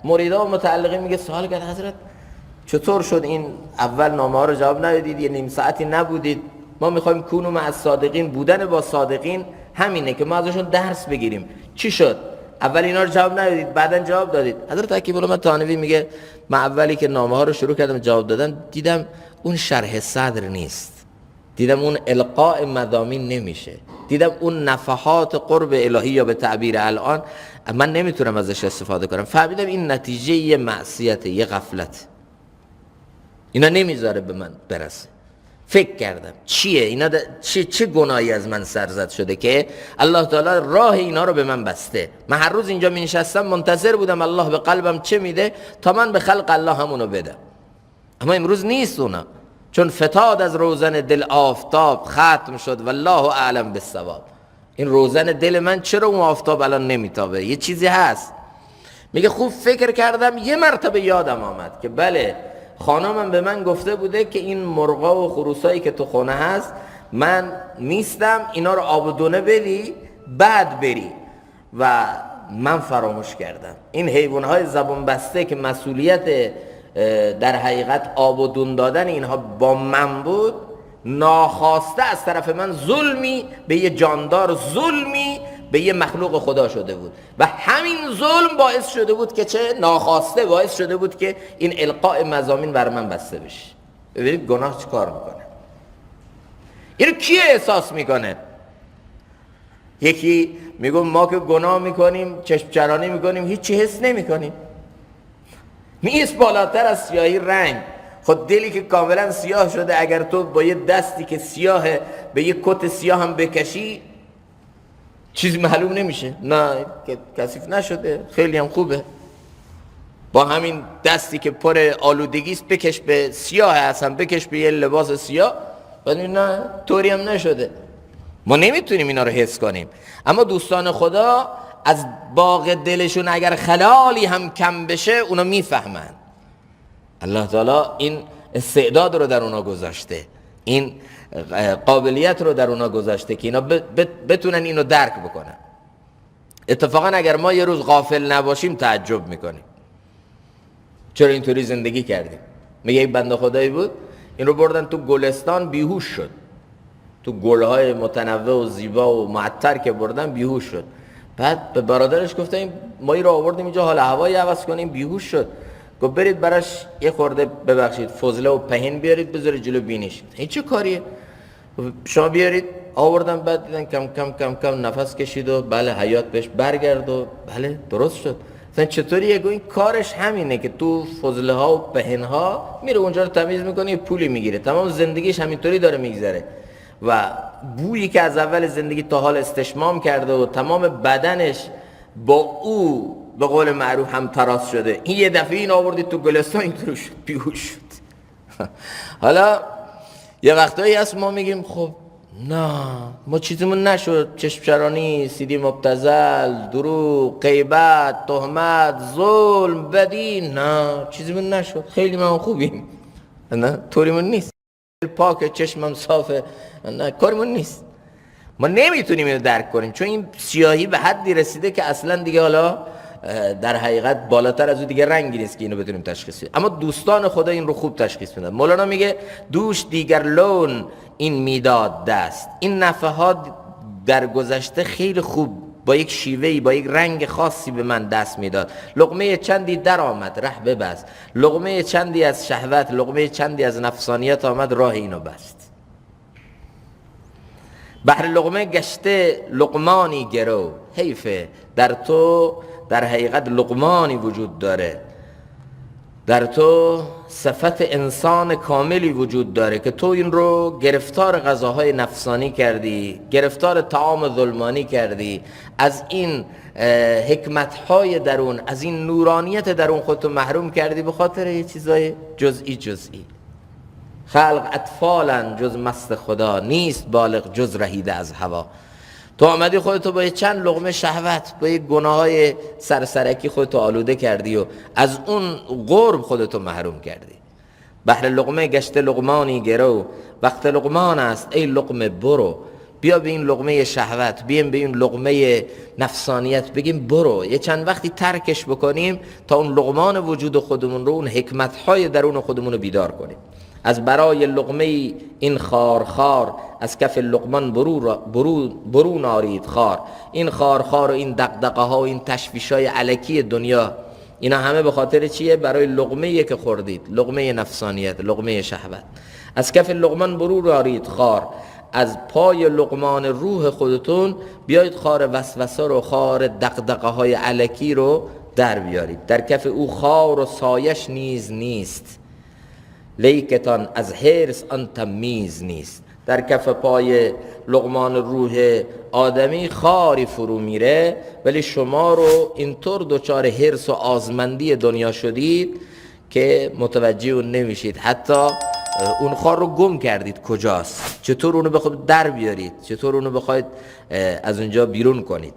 مریدا و متعلقین میگه سوال کرد حضرت چطور شد این اول نامه ها رو جواب ندادید، یه نیم ساعتی نبودید؟ ما میخوایم کونو مع الصادقین، بودن با صادقین همینه که ما ازشون درس بگیریم. چی شد؟ اول اینا رو جواب ندادید، بعدن جواب دادید. حضرت حکیم الامه تانوی میگه من اولی که نامه ها رو شروع کردم جواب دادن، دیدم اون شرح صدر نیست، دیدم اون القاء مضامین نمیشه، دیدم اون نفحات قرب الهی یا به تعبیر الان من نمیتونم ازش استفاده کنم. فهمیدم این نتیجه یه معصیت، یه غفلت، اینا نمیذاره به من برسه. فکر کردم چیه اینا، چه گناهی از من سرزد شده که الله تعالی راه اینا رو به من بسته. من هر روز اینجا می نشستم منتظر بودم الله به قلبم چه میده تا من به خلق الله همونو بدم، اما امروز نیست اونا، چون فتاد از روزن دل آفتاب ختم شد والله اعلم بالصواب. این روزن دل من چرا اون آفتاب الان نمیتابه؟ یه چیزی هست. میگه خوب فکر کردم، یه مرتبه یادم آمد که بله خانمم به من گفته بوده که این مرغا و خروسایی که تو خونه هست من نیستم، اینا رو آب و دونه بدی بعد بری، و من فراموش کردم. این حیوانهای زبون بسته که مسئولیت در حقیقت آب و دون دادن اینها با من بود، ناخواسته از طرف من ظلمی به یه جاندار، ظلمی به یه مخلوق خدا شده بود، و همین ظلم باعث شده بود که چه؟ ناخواسته باعث شده بود که این القاء مضامین بر من بسته بشه. ببینید گناه چی کار میکنه. اینو کی احساس میکنه؟ یکی میگه ما که گناه میکنیم چشم چرانی میکنیم هیچی حس نمیکنیم. نیست بالاتر از سیاهی رنگ. خود دلی که کاملا سیاه شده اگر تو با یه دستی که سیاهه به یه کت سیاه هم بکشی چیزی معلوم نمیشه. نه کثیف نشده، خیلی هم خوبه. با همین دستی که پر آلودگیست بکش به سیاه هستن، بکش به یه لباس سیاه، ولی نه طوری هم نشده. ما نمیتونیم اینا رو حس کنیم، اما دوستان خدا از باغ دلشون اگر خلالی هم کم بشه اونا میفهمن. الله تعالی این استعداد رو در اونا گذاشته، این قابلیت رو در اونا گذاشته که اینا بتونن اینو درک بکنن. اتفاقا اگر ما یه روز غافل نباشیم تعجب میکنیم چرا اینطوری زندگی کردیم. میگه یک بنده خدایی بود، این رو بردن تو گلستان بیهوش شد، تو گلهای متنوع و زیبا و معطر که بردن بیهوش شد. بعد به برادرش گفتن ما این رو آوردیم اینجا حال هوایی عوض کنیم، بیهوش شد. گفت برید براش یه خورده ببخشید فضله و پهن بیارید بذارید جلو بینیش. این چه کاریه؟ شما بیارید. آوردن، بعد دیدن کم کم کم کم نفس کشید و بله حیات بهش برگرد و بله درست شد. مثلا چطوریه؟ گفت این کارش همینه که تو فضله ها و پهن ها میره اونجا رو تمیز میکنه، پولی میگیره، تمام زندگیش همینطوری داره میگذره، و بویی که از اول زندگی تا حال استشمام کرده و تمام بدنش با او به قول معروف هم تراس شده، این یه دفعه این آوردید تو گلستان اینطور شد، بیهوش شد. حالا یه وقتایی هست ما میگیم خب نه ما چیزمون نشد، چشم چرانی، سیدی مبتذل، دروغ، غیبت، تهمت، ظلم، بدی، نه چیزمون نشد، خیلی ما خوبیم، نه طوریمون نیست، پاک، چشمم صافه، نه کارمون نیست. ما نمیتونیم اینو درک کنیم چون این سیاهی به حدی رسیده که اصلا دیگه حالا در حقیقت بالاتر از اون دیگه رنگی نیست که اینو بتونیم تشخیص بدیم. اما دوستان خدا این رو خوب تشخیص میدن. مولانا میگه دوش دیگر لون این میداد دست. این نفحات در گذشته خیلی خوب با یک شیوهی، با یک رنگ خاصی به من دست میداد. لقمه چندی در آمد ره ببست، لقمه چندی از شهوت، لقمه چندی از نفسانیت آمد راه اینو بست. بحر لقمه گشته لقمانی گرو، حیفه در تو در حقیقت لقمانی وجود داره در تو صفت انسان کاملی وجود داره که تو این رو گرفتار غذاهای نفسانی کردی، گرفتار طعام ظلمانی کردی، از این حکمتهای درون، از این نورانیت درون خودتو محروم کردی به خاطر یه چیزای جزئی. خلق اطفالا جز مست خدا، نیست بالغ جز رهیده از هوا. تو آمدی خودتو با چند لقمه شهوت، با یک گناههای سرسرکی خودتو آلوده کردی و از اون قرب خودتو محروم کردی. بحر لقمه گشته لقمانی گرو، وقت لقمان است ای لقمه برو. بیا به این لقمه شهوت، بیایم به این لقمه نفسانیت بگیم برو، یه چند وقتی ترکش بکنیم تا اون لقمان وجود خودمون رو، اون حکمتهای درون خودمون رو بیدار کنیم. از برای لقمه این خار از کف لقمان برو نارید خار. این خار و این دغدغه ها و این تشویش های الکی دنیا، اینا همه به خاطر چیه؟ برای لقمه که خوردید، لقمه نفسانیت، لقمه شهوت. از کف لقمان برو نارید خار، از پای لقمان روح خودتون بیایید خار وسوسه رو، خار دغدغه های الکی رو در بیارید. در کف او خار و سایش نیز نیست، لیکتان از حرص آن تمیز نیست. در کف پای لقمان روح آدمی خاری فرو میره، ولی شما رو اینطور دچار حرص و آزمندی دنیا شدید که متوجه اون نمیشید، حتی اون خار رو گم کردید کجاست، چطور اونو بخواید در بیارید، چطور اونو بخواید از اونجا بیرون کنید.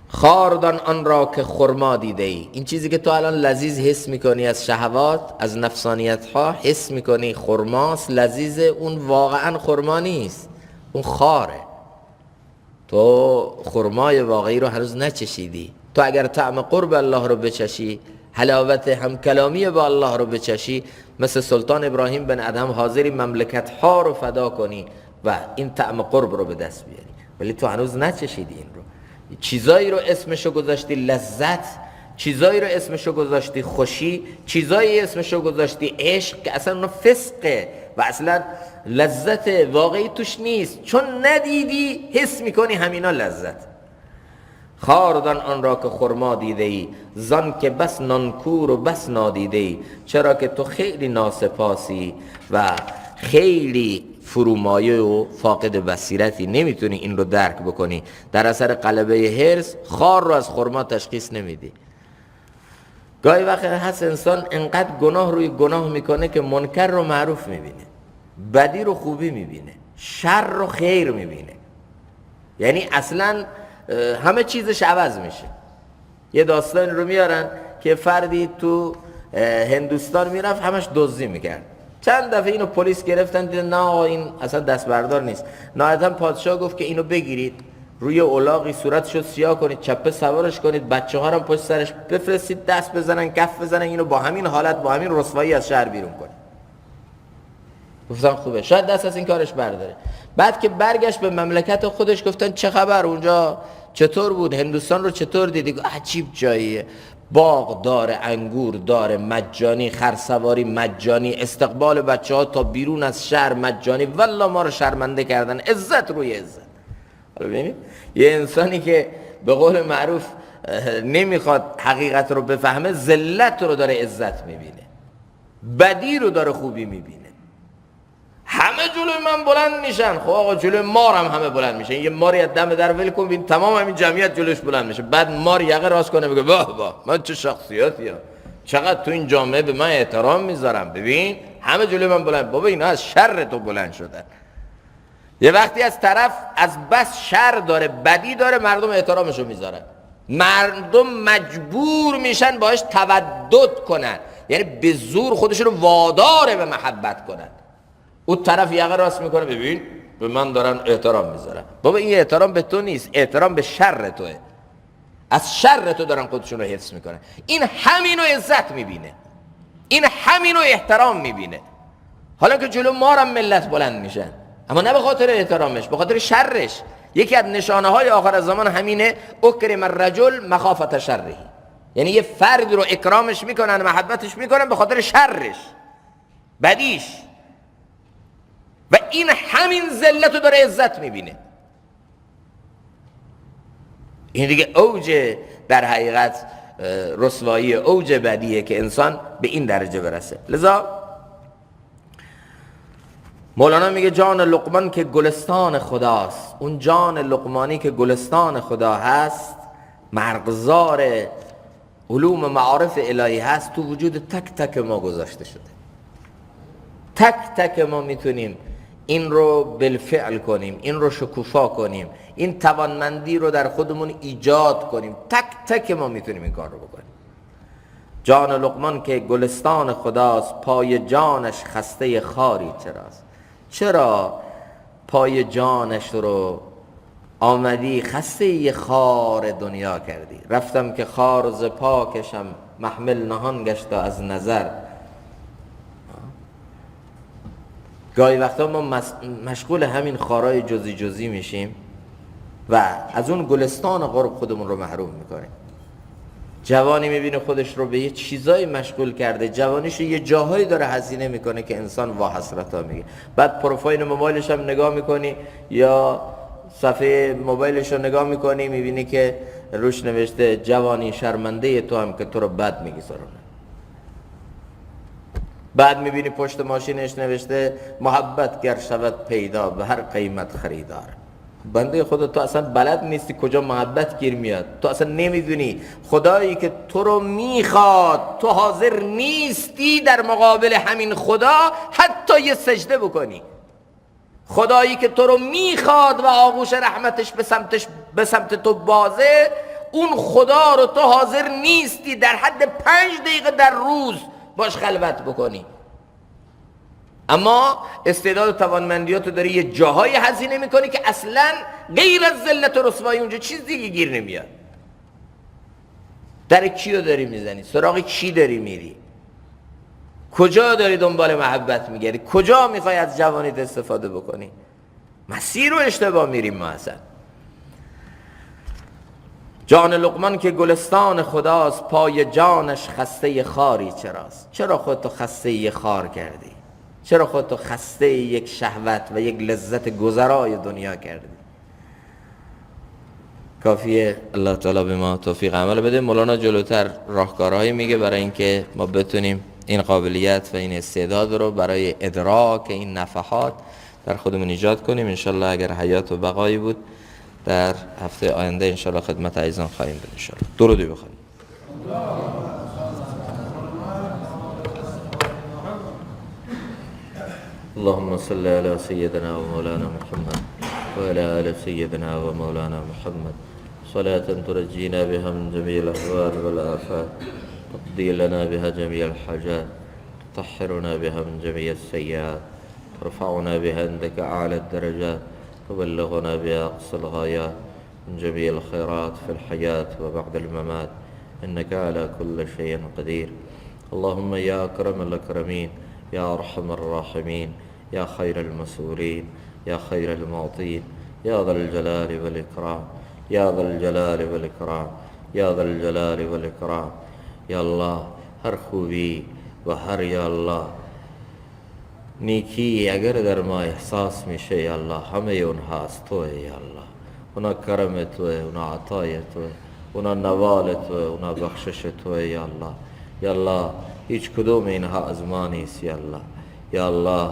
خاردان آن را که خرما دیده ای. این چیزی که تو الان لذیذ حس میکنی از شهوات، از نفسانیت ها حس میکنی خرماست، لذیذ، اون واقعا خرما نیست، اون خاره. تو خرمای واقعی رو هنوز نچشیدی. تو اگر طعم قرب الله رو بچشی، حلاوت همکلامی با الله رو بچشی، مثل سلطان ابراهیم بن ادهم حاضری مملکت ها رو فدا کنی و این طعم قرب رو به دست بیاری، ولی تو هنوز نچشیدی این رو. چیزایی رو اسمشو گذاشتی لذت، چیزایی رو اسمشو گذاشتی خوشی، چیزایی اسمشو گذاشتی عشق که اصلا اون فسقه و اصلا لذت واقعی توش نیست، چون ندیدی حس میکنی همینا لذت. خاردان آن را که خرما دیده ای، زان که بس نانکور و بس نادیده ای. چرا که تو خیلی ناسپاسی و خیلی فرومایه و فاقد بصیرتی، نمیتونی این رو درک بکنی. در اثر غلبه حرص خار رو از خرما تشخیص نمیدی. گاهی وقت هست انسان انقدر گناه روی گناه میکنه که منکر رو معروف میبینه، بدی رو خوبی میبینه، شر رو خیر میبینه، یعنی اصلا همه چیزش عوض میشه. یه داستان رو میارن که فردی تو هندوستان میرفت، همش دزدی میکرد. چند دفعه اینو پلیس گرفتن، دیدن نه آقا این اصلا دست بردار نیست. نهایتا پادشاه گفت که اینو بگیرید، روی الاغی صورتشو سیاه کنید، چپه سوارش کنید، بچه ها رو پشت سرش بفرستید، دست بزنن، کف بزنن، اینو با همین حالت، با همین رسوایی از شهر بیرون کنید. گفتن خوبه، شاید دست از این کارش برداره. بعد که برگشت به مملکت خودش، گفتن چه خبر اونجا چطور بود، هندوستان رو چطور دیدی؟ عجیب جاییه، باغ داره، انگور داره مجانی، خرسواری مجانی، استقبال بچه ها تا بیرون از شهر مجانی. والله ما رو شرمنده کردن، عزت روی عزت. حالا ببینید یه انسانی که به قول معروف نمیخواد حقیقت رو بفهمه، ذلت رو داره عزت میبینه، بدی رو داره خوبی میبینه. همه جلوی من بلند میشن، خب آقا جلوی مار هم همه بلند میشن. یه ماری از دم در ول کن ببین تمام همین جمعیت جلوش بلند میشه، بعد مار یقه راست کنه بگه واه واه من چه شخصیتیم، چقدر تو این جامعه به من احترام میذارم، ببین همه جلوی من بلند. بابا اینا از شر تو بلند شدن. یه وقتی از طرف از بس شر داره، بدی داره، مردم احترامشو میذارن، مردم مجبور میشن باهاش تودد کنن، یعنی به زور خودشون رو وادار به محبت کنن. اون طرف یقه راست میکنه ببین به من دارن احترام میذارن. بابا این احترام به تو نیست، احترام به شر توه، از شر تو دارن خودشون رو حفظ میکنن. این همینو عزت میبینه، این همینو احترام میبینه. حالا که جلو مارم ملت بلند میشن، اما نه به خاطر احترامش، به خاطر شرش. یکی از نشانه های آخر زمان همینه، اکرم الرجل مخافت شره، یعنی یه فردی رو اکرامش میکنن، محبتش میکنن به خاطر شرش، بدیش. و این همین ذلت رو داره عزت میبینه. این دیگه اوج در حقیقت رسوایی اوج بدیه که انسان به این درجه برسه. لذا مولانا میگه جان لقمان که گلستان خداست، اون جان لقمانی که گلستان خدا هست، مرغزار علوم معارف الهی هست، تو وجود تک تک ما گذاشته شده. تک تک ما میتونیم این رو بالفعل کنیم، این رو شکوفا کنیم، این توانمندی رو در خودمون ایجاد کنیم. تک تک ما میتونیم این کار رو بکنیم. جان لقمان که گلستان خداست، پای جانش خسته خاری چراست. چرا پای جانش رو آمدی خسته یه خار دنیا کردی؟ رفتم که خار ز پاکشم محمل نهان گشت از نظر. گاهی وقتا ما مشغول همین خارای جزئی جزئی میشیم و از اون گلستان قرب خودمون رو محروم میکنیم. جوانی میبینه خودش رو به یه چیزایی مشغول کرده، جوانیش یه جاهایی داره هزینه میکنه که انسان وا حسرتا میگه. بعد پروفایل موبایلش هم نگاه میکنی یا صفحه موبایلش رو نگاه میکنی، میبینی که روش نوشته جوانی شرمنده تو هم که تو رو بد میگذرونه. بعد میبینی پشت ماشینش نوشته محبت گر شود پیدا به هر قیمت خریدار. بنده خدا تو اصلا بلد نیستی کجا محبت گیر میاد، تو اصلا نمیدونی خدایی که تو رو میخواد تو حاضر نیستی در مقابل همین خدا حتی یه سجده بکنی. خدایی که تو رو میخواد و آغوش رحمتش به سمت تو بازه، اون خدا رو تو حاضر نیستی در حد 5 دقیقه در روز باش خلوت بکنی. اما استعداد و توانمندیاتو داری یه جاهای هزینه میکنی که اصلا غیر از ذلت و رسوایی اونجا چیز دیگه گیر نمیاد. در کیو داری میزنی؟ سراغ کی داری میری؟ کجا داری دنبال محبت میگردی؟ کجا میخوای از جوانیت استفاده بکنی؟ مسیر رو اشتباه میریم ما اصلا. جان لقمان که گلستان خداست، پای جانش خسته خاری چراست. چرا خودتو خسته یه خار کردی؟ چرا خودتو خسته یک شهوت و یک لذت گذرای دنیا کردی؟ کافیه الله تعالی به ما توفیق عمل بده. مولانا جلوتر راهکارهایی میگه برای اینکه ما بتونیم این قابلیت و این استعداد رو برای ادراک این نفحات در خودمون ایجاد کنیم. انشالله اگر حیات و بقایی بود در هفته آینده انشالله خدمت عزیزان خواهیم بود. انشالله درودی بخونیم. اللهم صل على سيدنا ومولانا محمد وعلى آل سيدنا ومولانا محمد صلاة ترجينا بها من جميع الأهوال والآفات، تقضي لنا بها جميع الحاجات، تطهرنا بها من جميع السيئات، ترفعنا بها عندك أعلى الدرجات، تبلغنا بها أقصى الغايات من جميع الخيرات في الحياة وبعد الممات، إنك على كل شيء قدير. اللهم يا أكرم الأكرمين، يا أرحم الراحمين، يا خير المسؤولين، يا خير المعطين، يا ذا الجلال والإكرام، يا ذا الجلال والإكرام، يا ذا الجلال والإكرام. یا الله هر خوبی و هر یا الله نیکی اگر در ما احساس میشه یا الله همه اونها از توه یا الله. اونا کرم توه، اونا عطای توه، اونا نوال توه، اونا بخشش توه یا الله. یا الله هیچ کدوم اینها از ما نیست یا الله. یا الله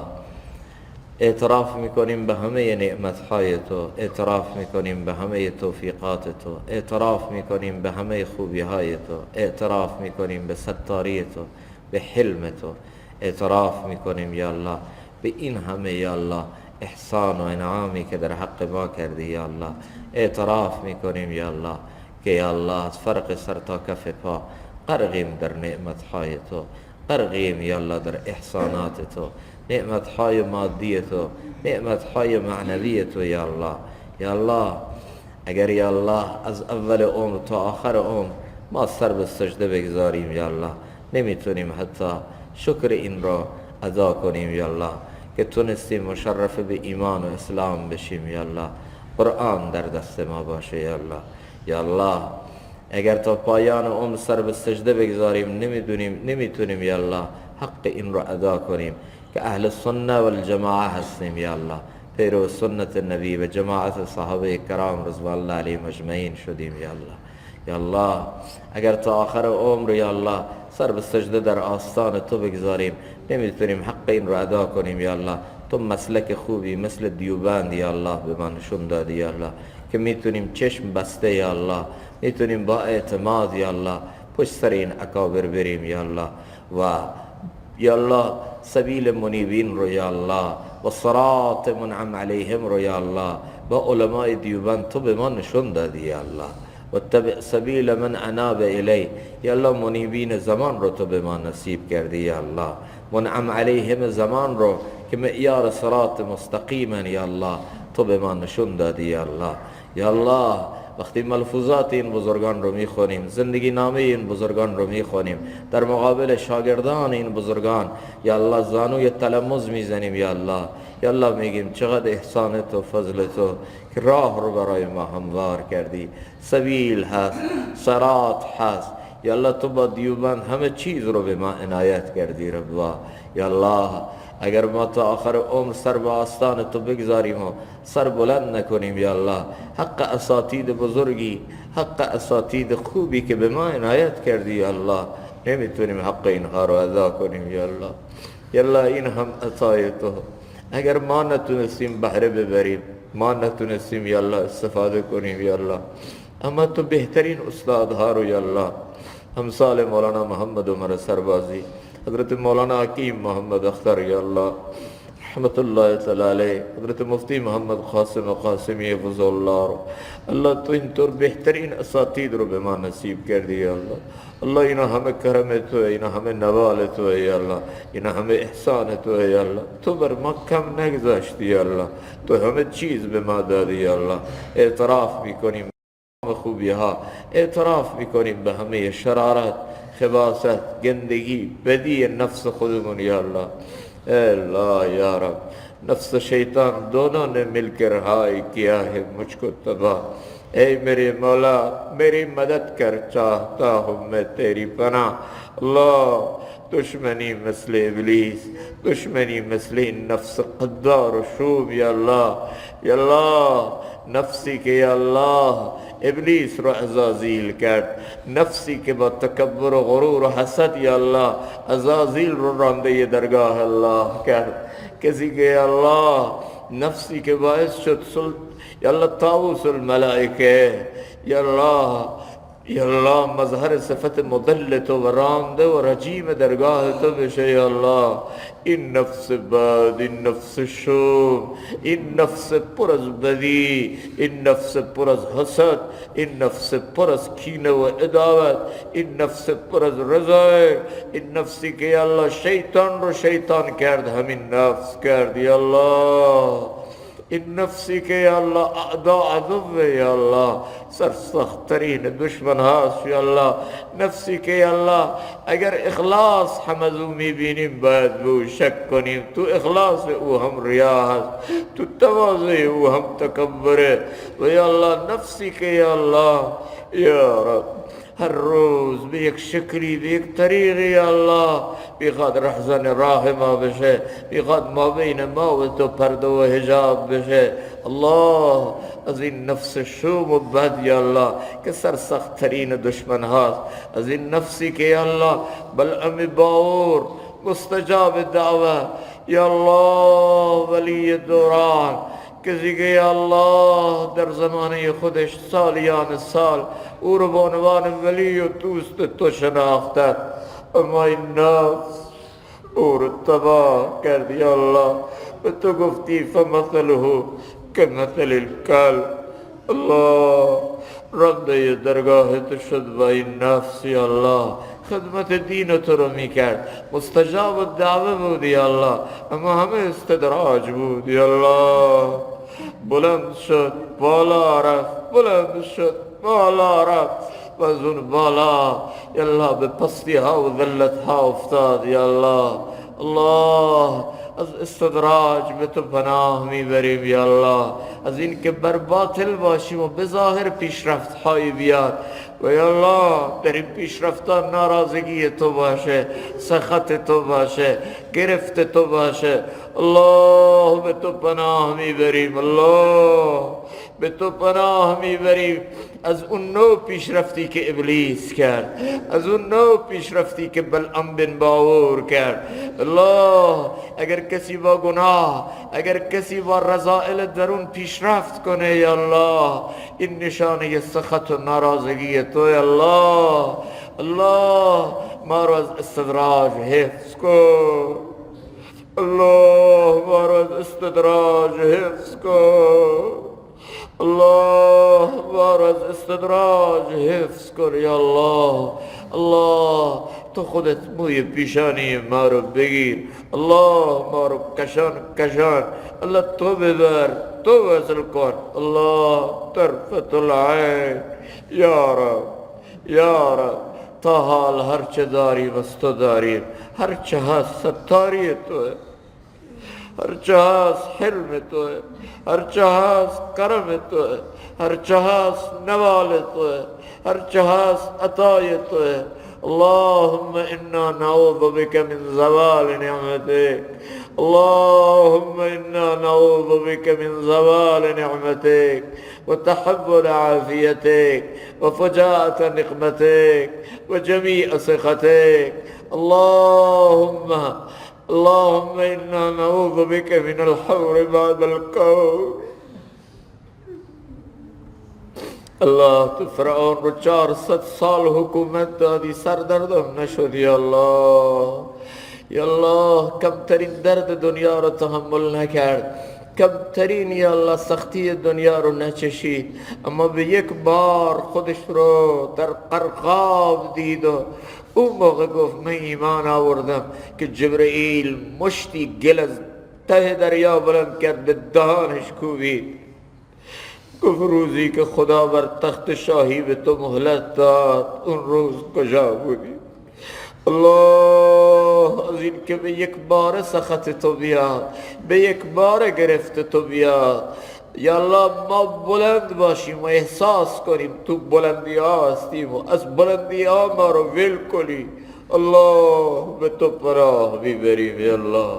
اعتراف میکنیم به همه نعمتهای تو، اعتراف میکنیم به همه توفیقات تو، اعتراف میکنیم به همه خوبیهای تو، اعتراف میکنیم به ستاری تو، به حلم تو، اعتراف میکنیم یا الله به این همه یا الله احسان و انعامی که در حق ما کردی یا الله. اعتراف میکنیم یا الله که یا الله از فرق سر تا کف پا غرقیم در نعمتهای تو، غرقیم یا الله در احسانات تو، نعمتهای مادی تو، نعمتهای معنوی تو یا الله. یا الله اگر یا الله از اول عمر تا آخر عمر ما سر به سجده بگذاریم یا الله، نمیتونیم حتی شکر این را ادا کنیم یا الله که تونستیم مشرف به ایمان و اسلام بشیم یا الله. قرآن در دست ما باشه یا الله. یا الله اگر تا پایان عمر سر به سجده بگذاریم نمیتونیم یا الله حق این را ادا کنیم که اهل سنت و الجماعه هستیم یا الله، پیرو سنت نبی و جماعت صحابه کرام رضوان الله علیهم اجمعین شدیم یا الله. یا الله اگر تا آخر عمر یا الله سر به سجده در آستان تو بگذاریم نمیتونیم حق این رو ادا کنیم یا الله. تو مسلک خوبی مثل دیوبند یا الله به ما نشون دادی یا الله که میتونیم چشم بسته یا الله میتونیم با اعتماد یا الله پشت سر این اکابر بریم یا الله و یا الله سبیل منیبین رو یا الله و صراط منعم علیهم رو یا الله با علماء دیوبند تو به ما نشون دادی یا الله و تبع سبیل من اناب الی یا الله منیبین زمان رو تو به ما نصیب کردی یا الله منعم علیهم زمان رو که معیار صراط مستقیما یا الله تو به ما نشون دادی یا الله. یا الله وقتی ملفوظات این بزرگان رو میخونیم زندگی نامه این بزرگان رو میخونیم در مقابل شاگردان این بزرگان یا الله زانوی تلمذ میزنیم یا الله. یا الله میگیم چقدر احسانت و فضل تو که راه رو برای ما هموار کردی سبیل هست صراط هست یا الله تو با دیوبند همه چیز رو به ما عنایت کردی ربا. یا الله اگر ما تا آخر عمر سر به آستان تو بگذاریم و سر بلند نکنیم یا الله حق اساتید بزرگی حق اساتید خوبی که به ما عنایت کردی یا الله نمیتونیم حق اینها رو ادا کنیم یا الله. یا الله این هم عطای تو اگر ما نتونستیم بهره ببریم ما نتونستیم یا الله استفاده کنیم یا الله اما تو بهترین استادها رو یا الله امثال مولانا محمد عمر سربازی حضرت مولانا حکیم محمد اختر یا الله رحمت الله تعالی علیه حضرت مفتی محمد قاسم قاسمی حفظ الله رو الله تو اینطور بهترین اساتید رو به ما نصیب کردی یا الله. الله اینا همه کرم تو ہے اینا همه نوال تو ہے یا الله اینا همه احسان تو ہے یا الله تو بر ما کم نگذاشتی یا الله تو همه چیز به ما دادی یا الله. اعتراف میکنیم خوبی ها اعتراف میکنیم به همه شرارت خباثت گندگی بدی نفس خودمون یا الله. اے اللہ یا رب نفس شیطان دونوں نے مل کر رہائی کیا ہے مجھ کو تباہ اے میرے مولا میری مدد کر چاہتا ہوں میں تیری پناہ. اللہ دشمنی مثل ابلیس دشمنی مثل نفس قدار و شوب یا اللہ. یا اللہ نفسی کے یا اللہ ابلیس رو عزازیل کرد نفسی که با تکبر و غرور و حسد یا الله عزازیل رو رانده درگاه الله کرد. کسی که یا الله نفسی که باعث شد یا الله طاووس الملائکه یا الله یا الله مظهر صفت مضلت و رانده و رجیم درگاه تو بشه یا الله. این نفس بد این نفس شوم این نفس پر از بدی این نفس پر از حسد این نفس پر از کینه و عداوت این نفس پر از رضا این نفسی که یا الله شیطان رو شیطان کرد همین نفس کرد یا الله. این نفسی که یا الله اعدا عدو یا الله سرسخت ترین دشمن هاست یا الله. نفسی که یا الله اگر اخلاص هم از او میبینیم باید به او شک کنیم تو اخلاص او هم ریا هست تو تواضع او هم تکبره و یا الله نفسی که یا الله یا رب هر روز به یک شکلی به یک طریقی یا الله بیخواد رهزن راه ما بشه بیخواد ما بین ما و تو پرده و حجاب بشه. الله از این نفس شوم و بد یا الله که سرسخت ترین دشمن هاست از این نفسی که یا الله بلعم باور مستجاب دعوه یا الله ولی دوران کسی که یا الله در زمانه خودش سالیان سال او رو به عنوان ولی و دوست تو شناخته اما این نفس او رو تباه کرد یا الله. و تو گفتی فمثله کمثل الکلب. الله رنده درگاه تو شد با این نفس یا الله خدمت دین تو رو میکرد مستجاب دعوه بود یا الله اما همه استدراج بود یا الله. بلند شد بالا رفت بلند شد بالا رفت و از اون بالا یا الله به پستی ها و ذلت ها افتاد یا الله. الله از استدراج به تو پناه میبریم یا الله از این که بر باطل باشیم و به ظاهر پیشرفت های بیاد و یا الله در این پیشرفتان ناراضگی تو باشه سخط تو باشه گرفت تو باشه الله به تو پناه میبریم. الله به تو پناه میبریم از اون نوع پیشرفتی که ابلیس کرد، از اون نوع پیشرفتی که بلعام بن باور کرد. الله، اگر کسی با گناه، اگر کسی با رذائل درون پیشرفت کنه یا الله، این نشانه سخط و ناراضگی تو یا الله. الله ما رو از استدراج حفظ کن، الله ما رو از استدراج حفظ کن، الله ما رو از استدراج حفظ کن یا الله. الله تو خودت موی پیشانی ما رو بگیر، الله ما رو کشان کشان، الله تو ببر، تو وصل کن، الله طرفت العین یا رب یا رب. تا حال هرچه داریم از تو داریم، هرچه هست ستاری توه، هرچه هست حلم توه، هرچه هست کرم توه، هرچه هست نوال توه، هرچه هست عطای توه. اللهم انا نعوذ بك من زوال نعمتك، اللهم انا نعوذ بك من زوال نعمتك وتحول عافيتك وفجاءة نقمتك وجميع سخطك. اللهم انا نعوذ بك من الحور بعد القول. الله تو فرعون رو 400 سال حکومت دادی، سردردم نشد یا الله. یا الله کمترین درد دنیا رو تحمل نکرد، کمترین یا الله سختی دنیا رو نچشید، اما به یک بار خودش رو در قرقاب دید و اون موقع گفت من ایمان آوردم که جبرئیل مشتی گل از ته دریا بلند کرد، به دهانش کوبید. گفت روزی که خدا بر تخت شاهی به تو مهلت داد، اون روز کجا بودی؟ الله از این که به یک بار سخط تو بیاد، به یک بار گرفت تو بیاد. یا الله ما بلند باشیم و احساس کنیم تو بلندی ها هستیم و از بلندی ها ما رو ول کنی. الله به تو پناه میبریم یا الله.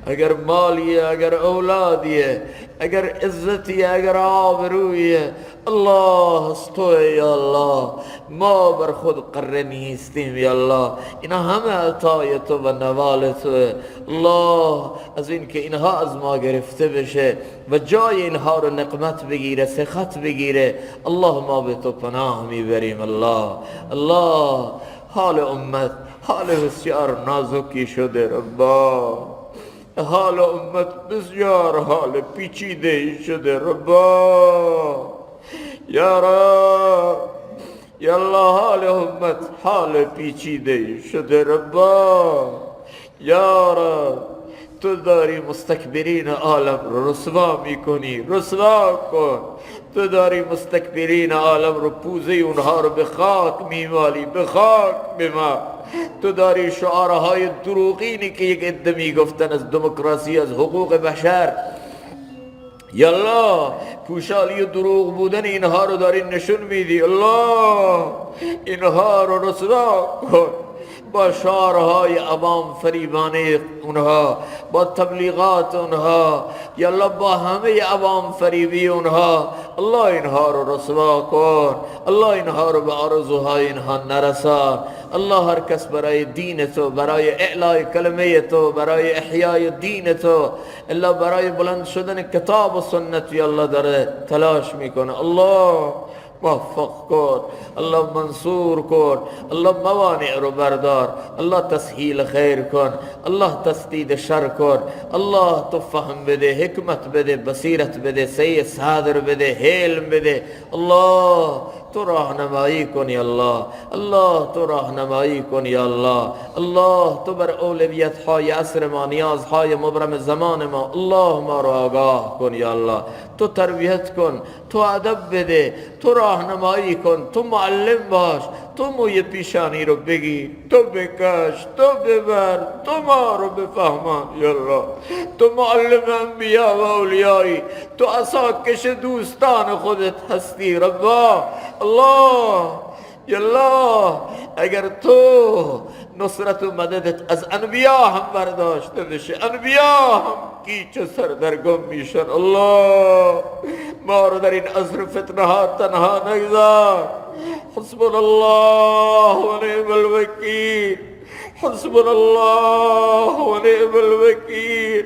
اگر مالیه، اگر اولادیه، اگر عزتیه، اگر آبرویه، الله از توه یا الله. ما بر خود قره نیستیم یا الله، اینا همه عطای تو و نوال توه. الله از این که اینها از ما گرفته بشه و جای اینها رو نقمت بگیره، سخط بگیره، الله ما به تو پناه میبریم. الله الله حال امت حال بسیار نازکی شده ربا، حال امت بسیار حال پیچیده شده ربا یا رب. یا الله حال امت حال پیچیده شده ربا یا رب. تو داری مستکبرین عالم رو رسوا میکنی، رسوا کن. تو داری مستکبرین عالم رو پوزه اونها رو به خاک میمالی، به خاک بما. تو داری شعارهای دروغینی که یک عده میگفتن از دموکراسی، از حقوق بشر، یا الله پوشالی و دروغ بودن اینها رو داری نشون میدی. الله اینها رو رسوا کن با شعارهای عوام فریبانه اونها، با تبلیغات اونها، یا الله با همه عوام فریبی اونها. الله اینها رو رسوا کن، الله اینها رو به آرزوهای اینها نرسان. الله هر کس برای دین تو، برای اعلای کلمه تو، برای احیای دین تو، الله برای بلند شدن کتاب و سنت یا الله داره تلاش میکنه، الله موفق کن، الله منصور کن، الله موانع رو بردار، الله تسهیل خیر کن، الله تسدید شر کن. الله تو فهم بده، حکمت بده، بصیرت بده، سعی صدر بده، حلم بده. الله تو راهنمایی کن یا الله، الله تو راهنمایی کن یا الله. الله تو بر اولویت های عصر ما، نیازهای مبرم زمان ما، الله ما رو آگاه کن یا الله. تو تربیت کن، تو ادب بده، تو راهنمایی کن، تو معلم باش، تو موی پیشانی رو بگی، تو بکش، تو ببر، تو ما رو بفهمان یا الله. تو معلم انبیا و اولیایی، تو عصا کش دوستان خودت هستی ربا. الله یا الله اگر تو نصرت و مددت از انبیا هم برداشته بشه، انبیا هم کیچ سر در گم میشن. الله ما رو در این عصر فتنه ها تنها نگذار. حسبنا الله و نعم الوکیل، حسبنا الله و نعم الوکیل،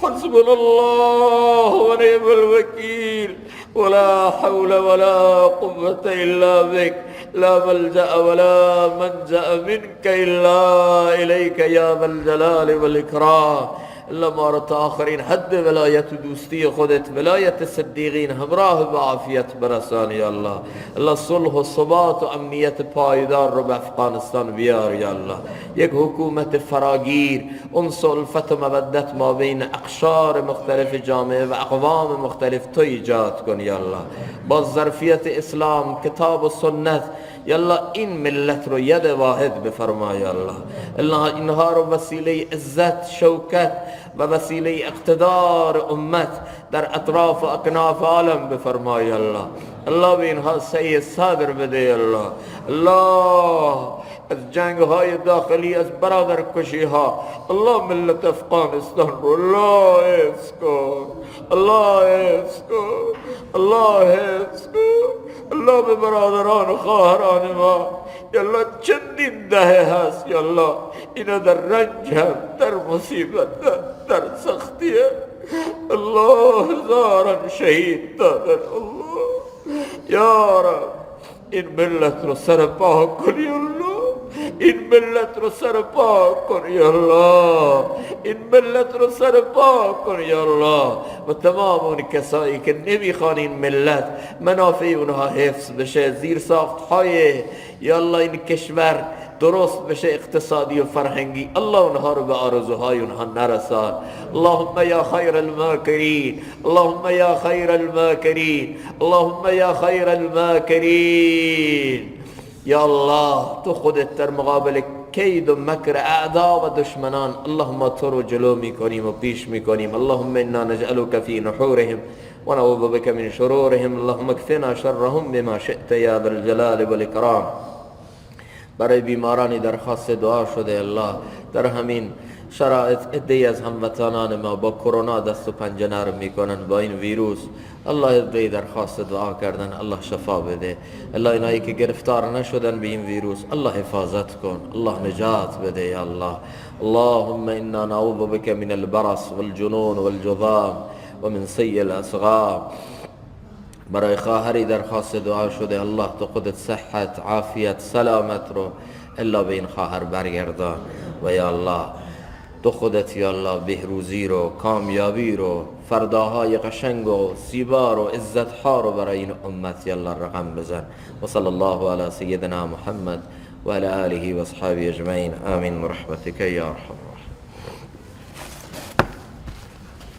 حسبنا الله و نعم الوکیل. ولا حول ولا قوة إلا بك، لا ملجأ ولا منجأ منك إلا إليك يا ذا الجلال والإكرام. الله ما رو تا آخرین حد ولایت و دوستی خودت، ولایت صدیقین همراه با عافیت برسان یا الله. الله صلح و ثبات و امنیت پایدار رو به افغانستان بیار یا الله. یک حکومت فراگیر، انس و الفت و مودت ما بین اقشار مختلف جامعه و اقوام مختلف تو ایجاد کن یا الله. با ظرفیت اسلام، کتاب و سنت یا الله این ملت رو ید واحد بفرما یا الله. الله اینها رو وسیله عزت، شوکت و وسیله اقتدار امت در اطراف و اکناف عالم بفرما یا الله. الله به اینها سعی صبر بده یا الله. الله از جنگ های داخلی، از برادر کشی ها، الله ملت افغانستان رو الله حفظ کن، الله حفظ کن، الله حفظ کن. الله به برادران و خواهران ما یا الله چندین دهه هست یا الله اینا در رنج هم، در مصیبت هم، در سختی هم. الله هزاران شهید دادن. الله یا رب این ملت رو سر پا کن یا الله، این ملت رو سر پا کن یا الله، این ملت رو سر پا کن یا الله. و تمام اون کسایی که نمیخوان این ملت منافع اونها حفظ بشه، زیر ساخت های یا الله این کشور درست بشه اقتصادی و فرهنگی، الله اونها رو به آرزوهای اونها نرسان. اللهم یا خیر الماکرین، اللهم یا خیر الماکرین، اللهم یا خیر الماکرین. یا الله تو خودت در مقابل کید و مکر اعدا و دشمنان اللهم تو رو جلو میکنیم و پیش میکنیم. اللهم انا نجعلك فی نحورهم و نعوذ بك من شرورهم. اللهم اکفنا شرهم بما شئت یا ذا الجلال والاکرام. برای بیمارانی درخواست دعا شده الله. در همین شرایط عده‌ای از هموطنان ما با کرونا دست و پنجه نرم میکنن با این ویروس. الله عده‌ای درخواست دعا کردن الله شفا بده. الله اینایی که گرفتار نشدن به این ویروس الله حفاظت کن، الله نجات بده یا الله. اللهم انا نعوذ بك من البرص والجنون والجذام ومن سیء الاسقام. برای خواهری درخواست دعا شده الله تو خودت صحت، عافیت، سلامت رو الا به این خواهر برگردان. و یا الله تو خودت یا الله بهروزی رو، کامیابی رو، فرداهای قشنگ و زیبا رو، عزتها رو برای این امت یا الله رقم بزن. و صلی الله علی سیدنا محمد و علی آله و اصحابه اجمعین. آمین برحمتک یا ارحم.